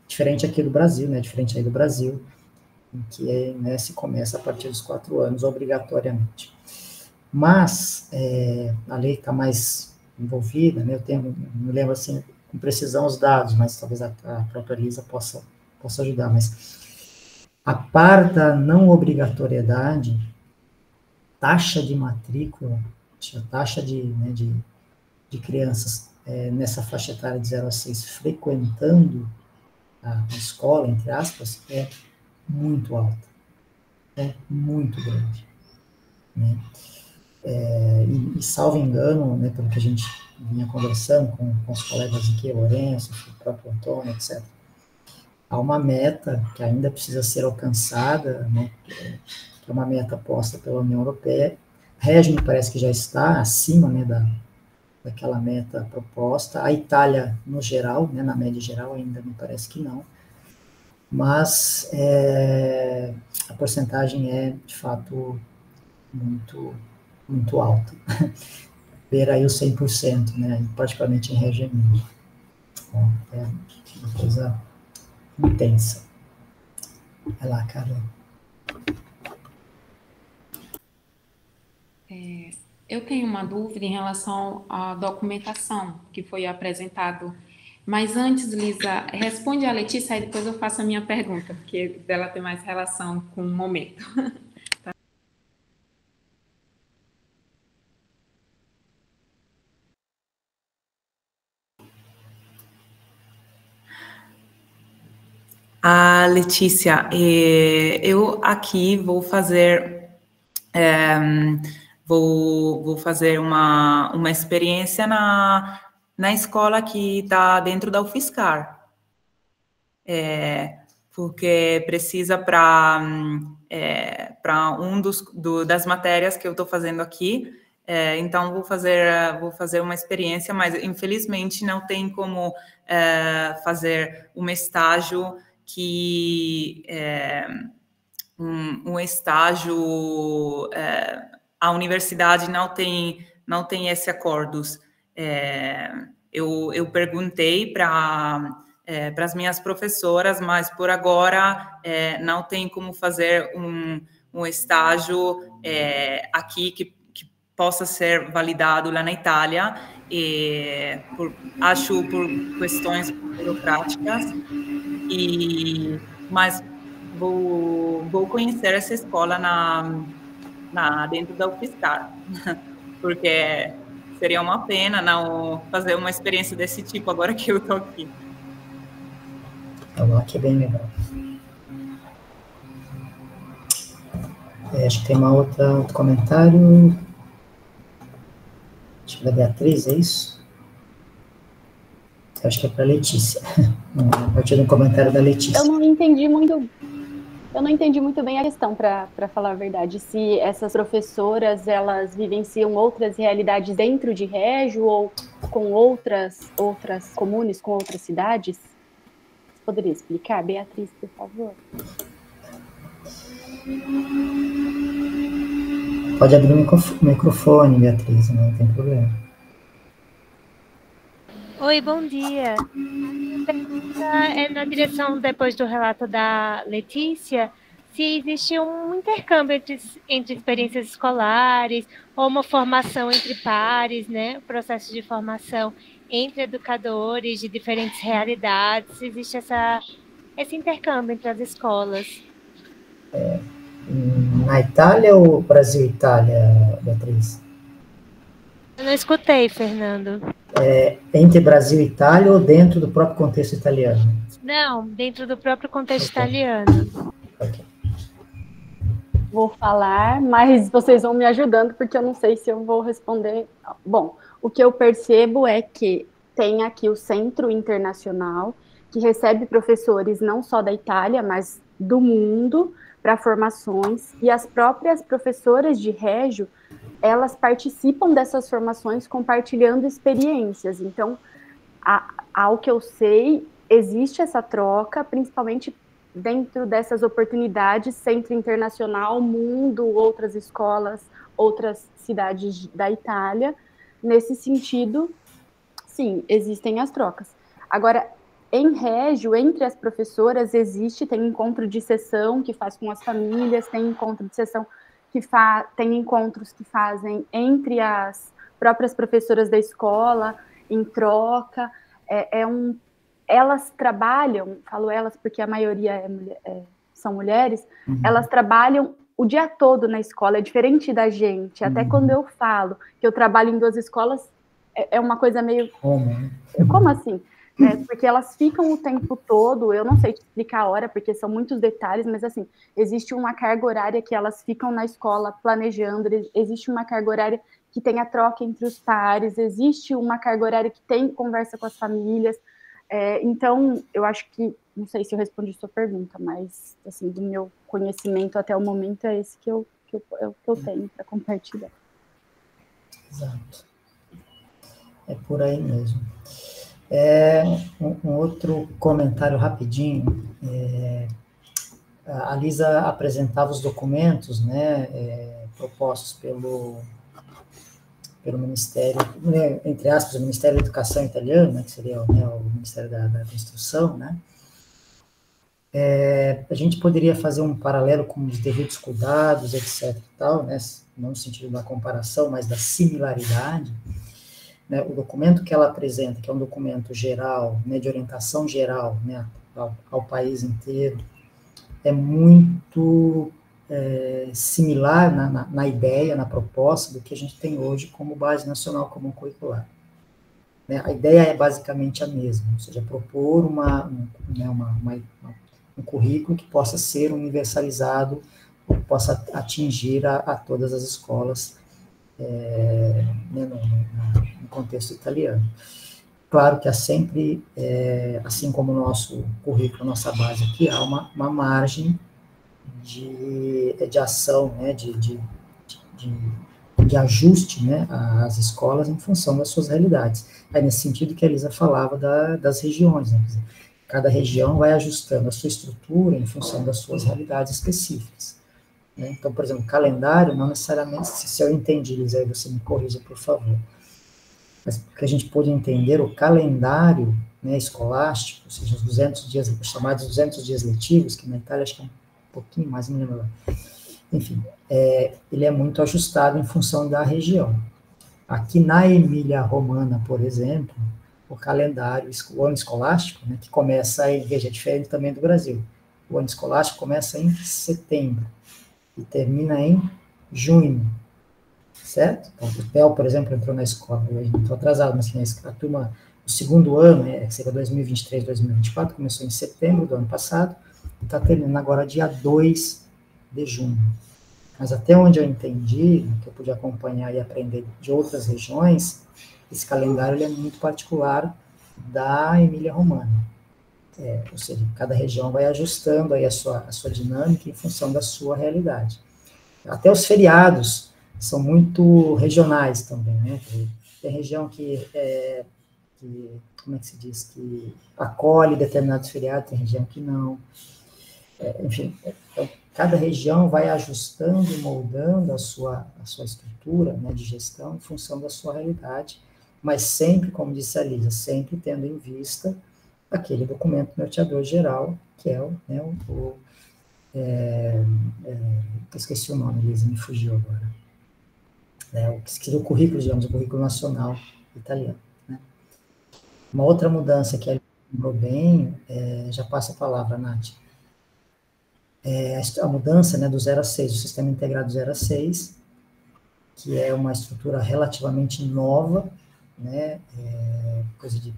Diferente aqui do Brasil, né, diferente aí do Brasil, em que, né, se começa a partir dos 4 anos, obrigatoriamente. Mas a lei está mais envolvida, né, não me lembro assim com precisão os dados, mas talvez a própria Lisa possa ajudar, mas a par da não obrigatoriedade, taxa de matrícula, a taxa de crianças nessa faixa etária de 0 a 6 frequentando a escola, entre aspas, é muito alta, é muito grande. né? E salvo engano, né, pelo que a gente vinha conversando com os colegas aqui, Lourenço, o próprio Antônio, etc., há uma meta que ainda precisa ser alcançada, né, que é uma meta posta pela União Europeia. Régio me parece que já está acima, né, daquela meta proposta. A Itália, no geral, né, na média geral, ainda me parece que não. Mas a porcentagem é, de fato, muito, muito alta. Ver aí os 100%, né, praticamente em Reggio Emilia. Então, é uma coisa intensa. Vai lá, Carla. Eu tenho uma dúvida em relação à documentação que foi apresentado. Mas antes, Lisa, responde a Letícia e depois eu faço a minha pergunta, porque dela tem mais relação com o momento. Letícia, eu aqui vou fazer vou fazer uma experiência na escola que está dentro da UFSCar, porque precisa para das matérias que eu estou fazendo aqui. Então vou fazer uma experiência, mas infelizmente não tem como fazer um estágio que um estágio, a universidade não tem esse acordos. Eu perguntei para as minhas professoras, mas por agora não tem como fazer um estágio aqui que possa ser validado lá na Itália, acho por questões burocráticas, mas vou conhecer essa escola dentro da UFSCar, porque seria uma pena não fazer uma experiência desse tipo agora que eu estou aqui. Então, aqui é bem legal. Acho que tem outro comentário. Acho que da Beatriz, é isso? Eu acho que é para a Letícia. A partir do comentário da Letícia. Eu não entendi muito bem a questão, para falar a verdade. Se essas professoras, elas vivenciam outras realidades dentro de Reggio ou com outras comunes, com outras cidades? Você poderia explicar, Beatriz, por favor? Pode abrir o microfone, Beatriz, não tem problema. Oi, bom dia. A minha pergunta é na direção, depois do relato da Letícia, se existe um intercâmbio entre experiências escolares ou uma formação entre pares, né? O processo de formação entre educadores de diferentes realidades, se existe esse intercâmbio entre as escolas. Na Itália ou Brasil e Itália, Beatriz? Eu não escutei, Fernando. Entre Brasil e Itália ou dentro do próprio contexto italiano? Não, dentro do próprio contexto italiano. Okay. Vou falar, mas vocês vão me ajudando, porque eu não sei se eu vou responder. Bom, o que eu percebo é que tem aqui o Centro Internacional, que recebe professores não só da Itália, mas do mundo, para formações, e as próprias professoras de Reggio, elas participam dessas formações compartilhando experiências. Então, ao que eu sei, existe essa troca, principalmente dentro dessas oportunidades, Centro Internacional, mundo, outras escolas, outras cidades da Itália. Nesse sentido, sim, existem as trocas. Agora, em Reggio, entre as professoras, tem encontro de sessão que faz com as famílias, tem encontro de sessão tem encontros que fazem entre as próprias professoras da escola, em troca. Elas trabalham, falo elas porque a maioria são mulheres, elas trabalham o dia todo na escola, é diferente da gente. Até quando eu falo que eu trabalho em 2 escolas, é uma coisa meio... Como assim? Porque elas ficam o tempo todo, eu não sei te explicar a hora, porque são muitos detalhes, mas assim, existe uma carga horária que elas ficam na escola planejando, existe uma carga horária que tem a troca entre os pares, existe uma carga horária que tem conversa com as famílias. Então, eu acho que, não sei se eu respondi sua pergunta, mas assim, do meu conhecimento até o momento é esse que eu tenho para compartilhar. Exato. É por aí mesmo. Um outro comentário rapidinho. A Lisa apresentava os documentos, né, propostos pelo Ministério, né, entre aspas, o Ministério da Educação italiano, né, que seria, né, o Ministério da Instrução, né. A gente poderia fazer um paralelo com os devidos cuidados, etc. e tal, né, não no sentido da comparação, mas da similaridade. Né, o documento que ela apresenta, que é um documento geral, né, de orientação geral, né, ao país inteiro, é muito similar na ideia, na proposta do que a gente tem hoje como Base Nacional Comum Curricular. Né, a ideia é basicamente a mesma, ou seja, propor um currículo que possa ser universalizado, que possa atingir a todas as escolas, né, no contexto italiano. Claro que há sempre, assim como o nosso currículo, a nossa base aqui, há uma margem de ação, né, de ajuste, né, às escolas em função das suas realidades. É nesse sentido que a Elisa falava das regiões, né, cada região vai ajustando a sua estrutura em função das suas realidades específicas. Né? Então, por exemplo, calendário, não necessariamente, se eu entendi, Elisa, aí você me corrija, por favor, mas porque a gente pôde entender o calendário, né, escolástico, ou seja, os 200 dias, os chamados 200 dias letivos, que na Itália acho que é um pouquinho mais, não me lembro. Enfim, ele é muito ajustado em função da região. Aqui na Emília-Romana, por exemplo, o calendário, o ano escolástico, né, que começa em, veja, é diferente também do Brasil. O ano escolástico começa em setembro e termina em junho, certo? Então, o Theo, por exemplo, entrou na escola, eu estou atrasado, mas a turma, o segundo ano, que seria 2023, 2024, começou em setembro do ano passado, e está terminando agora dia 2 de junho. Mas até onde eu entendi, que eu pude acompanhar e aprender de outras regiões, esse calendário ele é muito particular da Emília-Romana. Ou seja, cada região vai ajustando aí a sua dinâmica em função da sua realidade. Até os feriados são muito regionais também, né? Tem região que como é que se diz, que acolhe determinados feriados, tem região que não. Enfim, então, cada região vai ajustando e moldando a sua estrutura, né, de gestão em função da sua realidade, mas sempre, como disse a Lisa, sempre tendo em vista aquele documento norteador geral, que é esqueci o nome, Lisa, me fugiu agora. O que seria o currículo, digamos, o currículo nacional italiano. Né? Uma outra mudança que a Lisa lembrou bem, já passa a palavra, Nath, a mudança, né, do 0 a 6, o Sistema Integrado 0 a 6, que é uma estrutura relativamente nova, né, coisa de...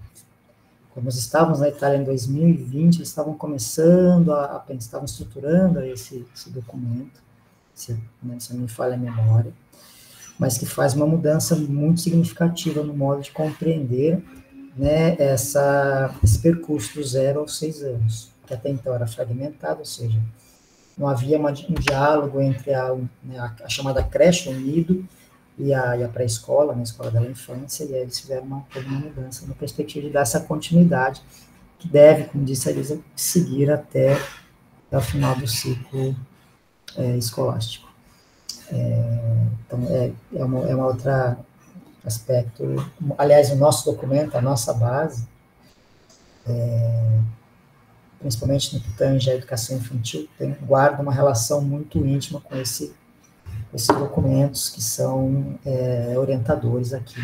Quando nós estávamos na Itália em 2020, eles estavam começando estavam estruturando esse documento, se não me falha a memória, mas que faz uma mudança muito significativa no modo de compreender, né, esse percurso do 0 aos 6 anos, que até então era fragmentado, ou seja, não havia um diálogo entre a chamada creche, o nido, e a pré-escola, a escola da infância, e aí eles fizeram uma mudança na perspectiva de dar essa continuidade, que deve, como disse a Elisa, seguir até o final do ciclo escolástico. Então, é uma outra aspecto. Aliás, o nosso documento, a nossa base, principalmente no que tange à educação infantil, guarda uma relação muito íntima com esses documentos que são orientadores aqui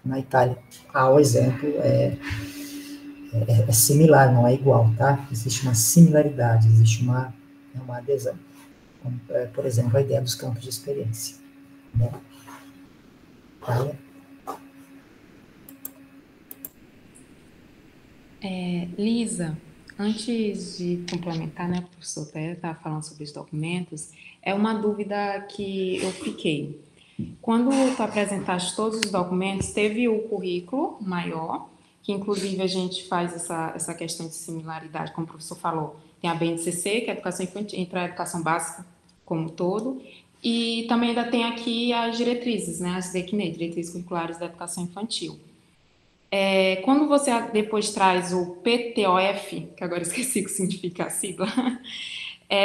na Itália. O exemplo é similar, não é igual, tá? Existe uma similaridade, existe uma adesão. Como, por exemplo, a ideia dos campos de experiência. Né? Itália. Lisa, antes de complementar, né, o professor até estava falando sobre os documentos, é uma dúvida que eu fiquei. Quando tu apresentaste todos os documentos, teve o currículo maior, que inclusive a gente faz essa questão de similaridade, como o professor falou. Tem a BNCC, que é a educação infantil, entra a educação básica como um todo, e também ainda tem aqui as diretrizes, né, as DECNE, Diretrizes Curriculares da Educação Infantil. Quando você depois traz o PTOF, que agora esqueci o que significa a sigla,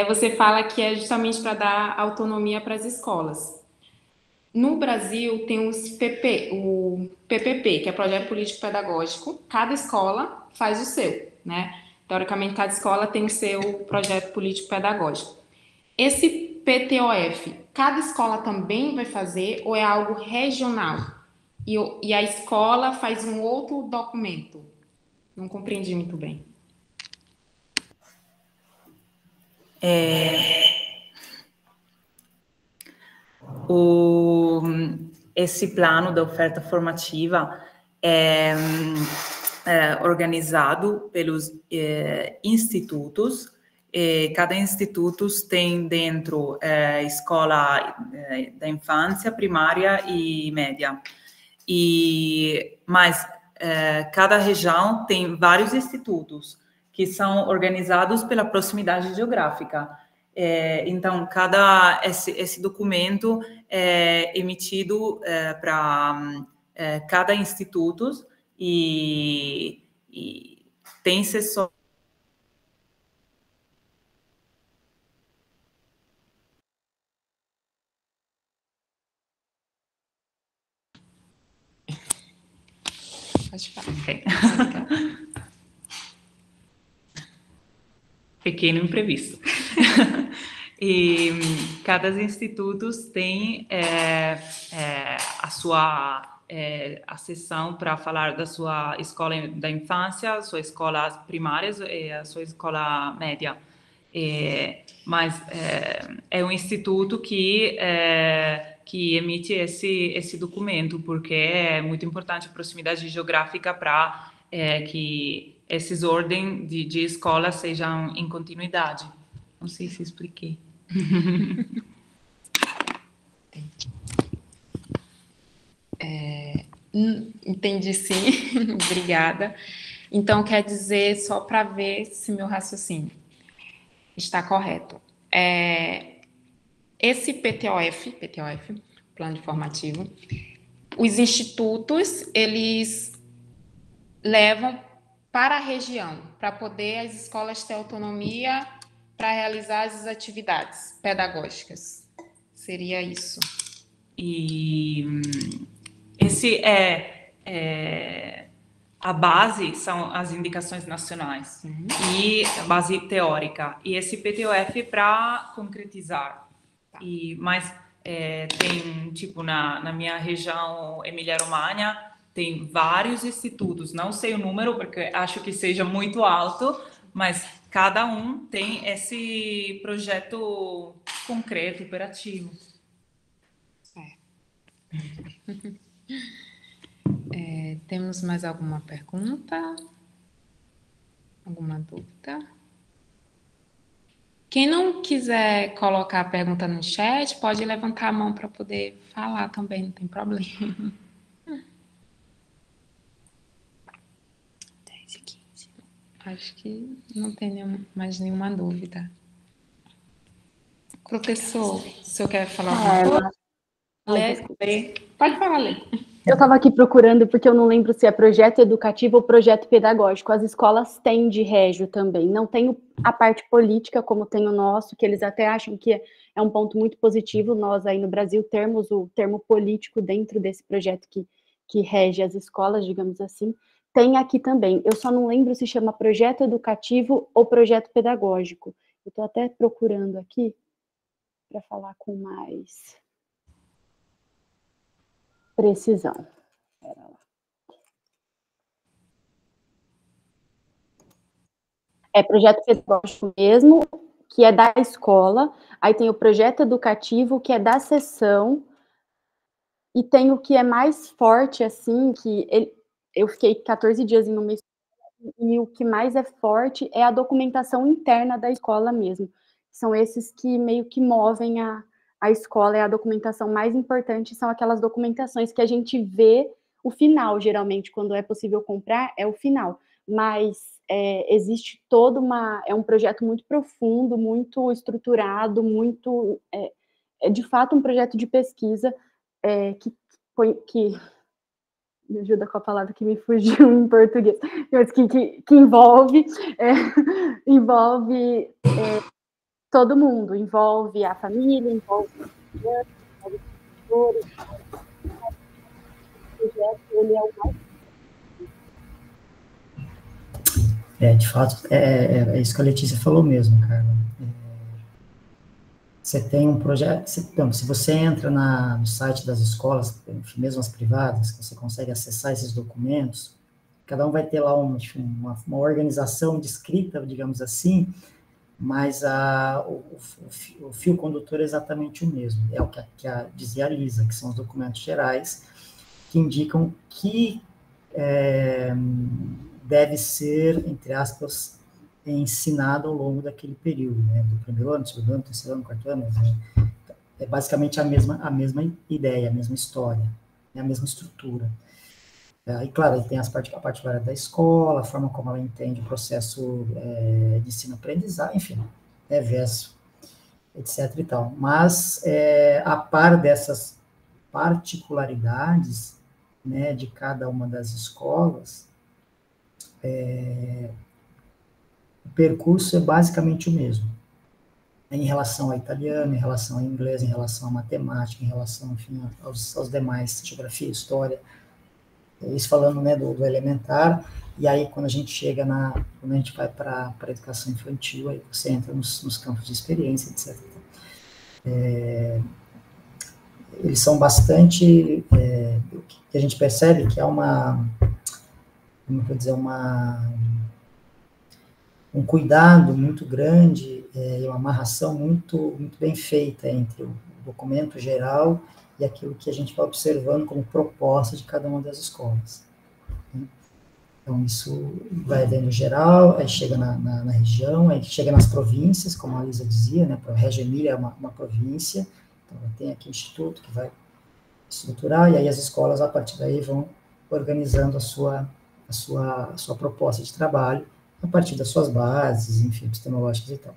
você fala que é justamente para dar autonomia para as escolas. No Brasil, tem o PPP, que é Projeto Político Pedagógico. Cada escola faz o seu, né? Teoricamente, cada escola tem o seu projeto político pedagógico. Esse PTOF, cada escola também vai fazer ou é algo regional? E a escola faz um outro documento? Não compreendi muito bem. Esse plano da oferta formativa é organizado pelos institutos. Cada instituto tem dentro escola da infância, primária e média. Mas cada região tem vários institutos que são organizados pela proximidade geográfica. Então, esse documento é emitido para cada instituto e tem sessões. Pode falar. Okay. Pequeno imprevisto. E cada instituto tem a sua a sessão para falar da sua escola da infância, a sua escola primária e a sua escola média. Mas é um instituto que emite esse documento, porque é muito importante a proximidade geográfica para que esses ordens de escola sejam em continuidade. Não sei se expliquei. Entendi, sim. Obrigada. Então, quer dizer, só para ver se meu raciocínio está correto. Esse PTOF, Plano Informativo, os institutos, eles levam para a região, para poder as escolas ter autonomia para realizar as atividades pedagógicas. Seria isso. E esse a base são as indicações nacionais e a base teórica. E esse PTOF para concretizar. Mas tem, tipo, na minha região Emília-Romagna, tem vários institutos, não sei o número, porque acho que seja muito alto, mas cada um tem esse projeto concreto, operativo. Temos mais alguma pergunta? Alguma dúvida? Quem não quiser colocar a pergunta no chat, pode levantar a mão para poder falar também, não tem problema. 10 e 15. Acho que não tem mais nenhuma dúvida. Professor, o senhor quer falar alguma coisa? Lê. Pode falar, Lê. Eu estava aqui procurando, porque eu não lembro se é projeto educativo ou projeto pedagógico. As escolas têm de régio também. Não tem a parte política, como tem o nosso, que eles até acham que é um ponto muito positivo, nós aí no Brasil termos o termo político dentro desse projeto que rege as escolas, digamos assim. Tem aqui também. Eu só não lembro se chama projeto educativo ou projeto pedagógico. Eu estou até procurando aqui para falar com mais precisão. É projeto pedagógico mesmo, que é da escola, aí tem o projeto educativo, que é da seção, e tem o que é mais forte, assim, que eu fiquei 14 dias em uma escola, e o que mais é forte é a documentação interna da escola mesmo. São esses que meio que movem a escola, é a documentação mais importante, são aquelas documentações que a gente vê o final, geralmente, quando é possível comprar, é o final. Mas existe é um projeto muito profundo, muito estruturado, é de fato um projeto de pesquisa que me ajuda com a palavra que me fugiu em português, mas que envolve, envolve todo mundo, envolve a família, envolve os estudantes, envolve os professores, o projeto, ele é o mais... De fato, é isso que a Letícia falou mesmo, Carla. Você tem um projeto, se você entra no site das escolas, mesmo as privadas, você consegue acessar esses documentos, cada um vai ter lá uma organização descrita, digamos assim, mas o fio condutor é exatamente o mesmo, é o que dizia a Lisa, que são os documentos gerais, que indicam que deve ser, entre aspas, ensinado ao longo daquele período, né, do primeiro ano, segundo ano, terceiro ano, quarto ano, né, é basicamente a mesma ideia, a mesma história, né, a mesma estrutura. E claro, ele tem a particularidade da escola, a forma como ela entende o processo de ensino-aprendizagem, enfim, verso, etc. e tal. Mas, a par dessas particularidades, né, de cada uma das escolas, o percurso é basicamente o mesmo. Em relação ao italiano, em relação ao inglês, em relação à matemática, em relação, enfim, aos demais, geografia, história, isso falando, né, do elementar, e aí quando a gente chega quando a gente vai para a educação infantil, aí você entra nos campos de experiência, etc. Eles são bastante, que a gente percebe que há como eu vou dizer, um cuidado muito grande e uma amarração muito bem feita entre o documento geral e aquilo que a gente vai observando como proposta de cada uma das escolas. Né? Então, isso vai vendo geral, aí chega na região, aí chega nas províncias, como a Lisa dizia, né? A Reggio Emília é uma província, então tem aqui o instituto que vai estruturar, e aí as escolas, a partir daí, vão organizando a sua proposta de trabalho, a partir das suas bases, enfim, epistemológicas e tal.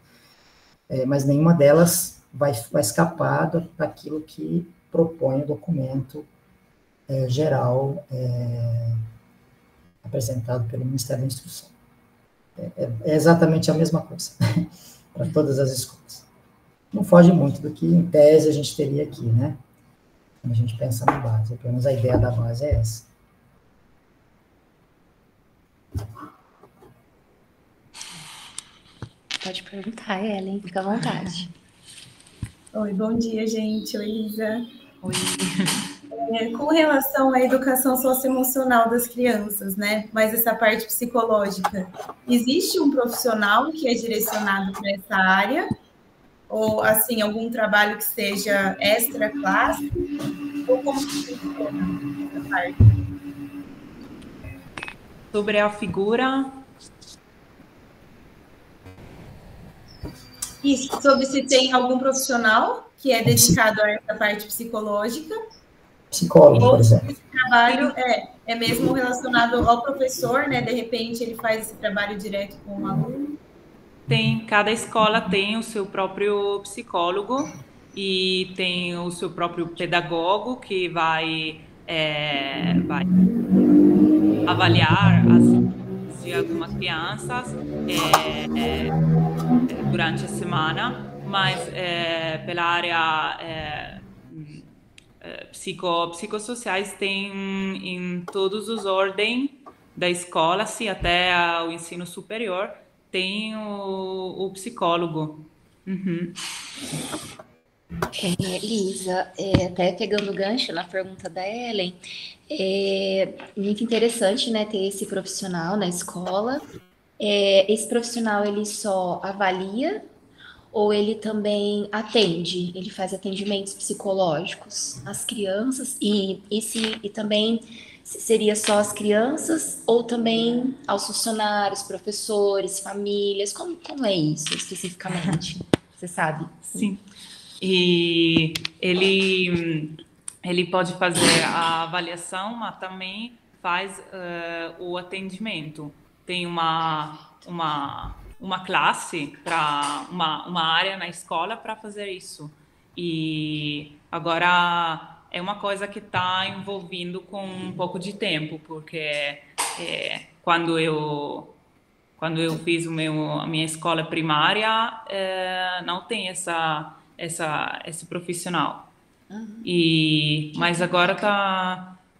Mas nenhuma delas vai escapar daquilo que propõe o documento geral apresentado pelo Ministério da Instrução. É exatamente a mesma coisa para todas as escolas. Não foge muito do que, em tese, a gente teria aqui, né? Quando a gente pensa na base, pelo menos a ideia da base é essa. Pode perguntar, Ellen, fica à vontade. Oi, bom dia, gente. Oi, Lisa. Oi. Com relação à educação socioemocional das crianças, né? Mas essa parte psicológica, existe um profissional que é direcionado para essa área? Ou, assim, algum trabalho que seja extra-classe? Ou como que funciona essa parte? Sobre a figura... Isso, sobre se tem algum profissional que é dedicado a essa parte psicológica. Psicólogo, por exemplo. Esse trabalho é mesmo relacionado ao professor, né? De repente ele faz esse trabalho direto com o aluno. Cada escola tem o seu próprio psicólogo e tem o seu próprio pedagogo que vai avaliar de algumas crianças durante a semana, mas pela área psicossociais tem em todos os ordens da escola, sim, até o ensino superior, tem o psicólogo. Uhum. Lisa, até pegando o gancho na pergunta da Ellen, é muito interessante, né, ter esse profissional na escola. Esse profissional, ele só avalia ou ele também atende? Ele faz atendimentos psicológicos às crianças e também Seria só as crianças ou também aos funcionários, professores, famílias? Como é isso especificamente? Você sabe? Sim. E ele pode fazer a avaliação, mas também faz o atendimento. Tem uma classe, uma área na escola para fazer isso. E agora é uma coisa que está envolvendo com um pouco de tempo, porque quando eu fiz a minha escola primária, não tem esse profissional. Mas agora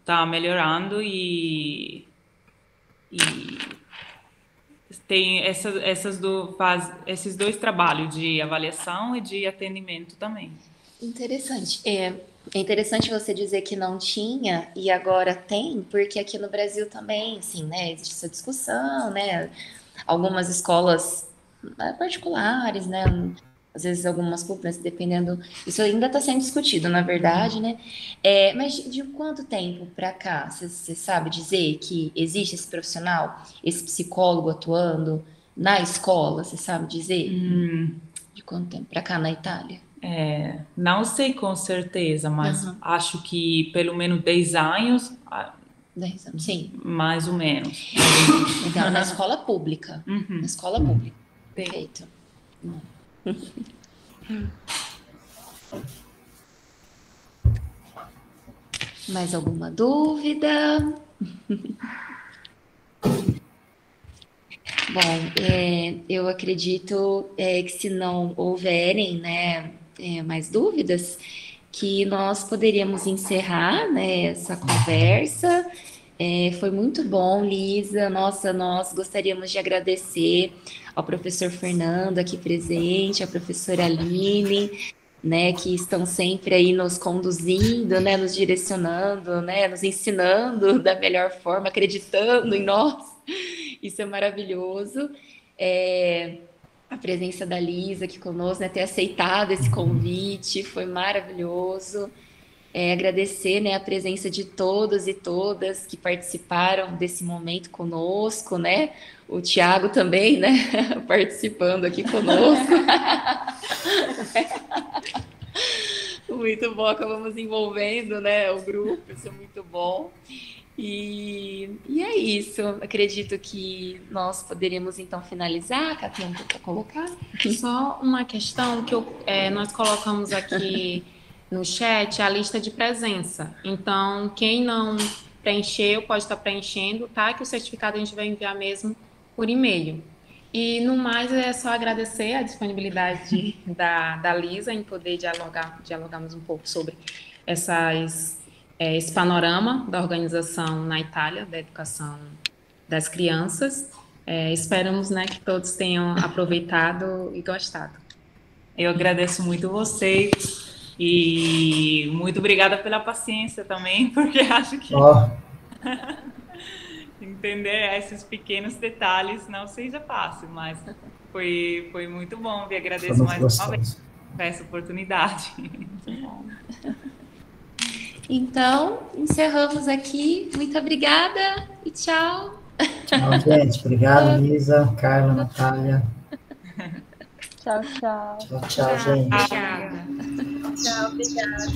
tá melhorando e tem faz esses dois trabalhos de avaliação e de atendimento também. Interessante. É interessante você dizer que não tinha e agora tem, porque aqui no Brasil também, assim, né, existe essa discussão, né? Algumas escolas particulares, né? Às vezes algumas públicas, dependendo. Isso ainda está sendo discutido, na verdade, né? Mas de quanto tempo para cá você sabe dizer que existe esse profissional, esse psicólogo atuando na escola? Você sabe dizer de quanto tempo para cá na Itália? Não sei com certeza, mas acho que pelo menos 10 anos. 10 anos, sim. Mais ou menos. Então, na escola pública. Na escola pública. Perfeito. Mais alguma dúvida? Bom, eu acredito que se não houverem, né, mais dúvidas, que nós poderíamos encerrar, né, essa conversa. Foi muito bom, Lisa. Nossa, nós gostaríamos de agradecer ao professor Fernando aqui presente, à professora Aline, né, que estão sempre aí nos conduzindo, né, nos direcionando, né, nos ensinando da melhor forma, acreditando em nós. Isso é maravilhoso. A presença da Lisa aqui conosco, né, ter aceitado esse convite, foi maravilhoso. Agradecer, né, a presença de todos e todas que participaram desse momento conosco, né? O Tiago também, né, participando aqui conosco. Muito bom, acabamos envolvendo, né, o grupo, isso é muito bom. E é isso, acredito que nós poderíamos então finalizar. Cá tem um pouco para colocar. Só uma questão que nós colocamos aqui no chat, a lista de presença. Então, quem não preencheu, pode estar preenchendo, tá? Que o certificado a gente vai enviar mesmo por e-mail. E, no mais, é só agradecer a disponibilidade da Lisa em poder dialogarmos um pouco sobre esse panorama da organização na Itália, da educação das crianças. Esperamos, né, que todos tenham aproveitado e gostado. Eu agradeço muito vocês. E muito obrigada pela paciência também, porque acho que entender esses pequenos detalhes não seja fácil, mas foi muito bom. E agradeço mais uma vez por essa oportunidade. Muito bom. Então, encerramos aqui. Muito obrigada e tchau. Tchau, gente. Obrigado, Lisa, Carla, Natália. Tchau, tchau. Tchau, tchau, gente. Obrigada. Tchau, obrigada.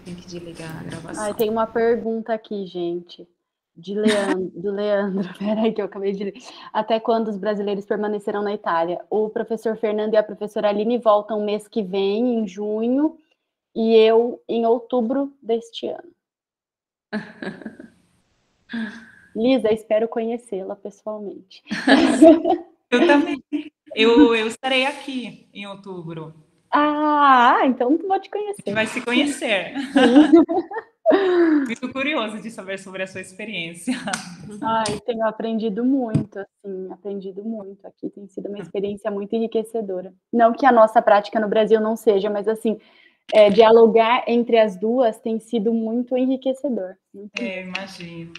Tem que desligar a gravação. Tem uma pergunta aqui, gente. Do Leandro. Peraí, que eu acabei de ler. Até quando os brasileiros permanecerão na Itália? O professor Fernando e a professora Aline voltam mês que vem, em junho, e eu em outubro deste ano. Lisa, espero conhecê-la pessoalmente. Eu também. Eu estarei aqui em outubro. Então vou te conhecer. A gente vai se conhecer. Muito curiosa de saber sobre a sua experiência. Tenho aprendido muito, Aqui tem sido uma experiência muito enriquecedora. Não que a nossa prática no Brasil não seja, mas assim, dialogar entre as duas tem sido muito enriquecedor. Imagino.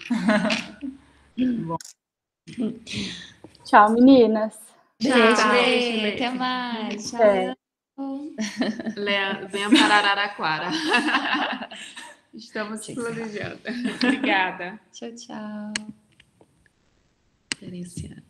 Bom. Tchau, meninas. Beijo, até mais. Tchau. Léa, venha para Araraquara. Estamos planejando. Obrigada. Tchau, tchau. Teresia.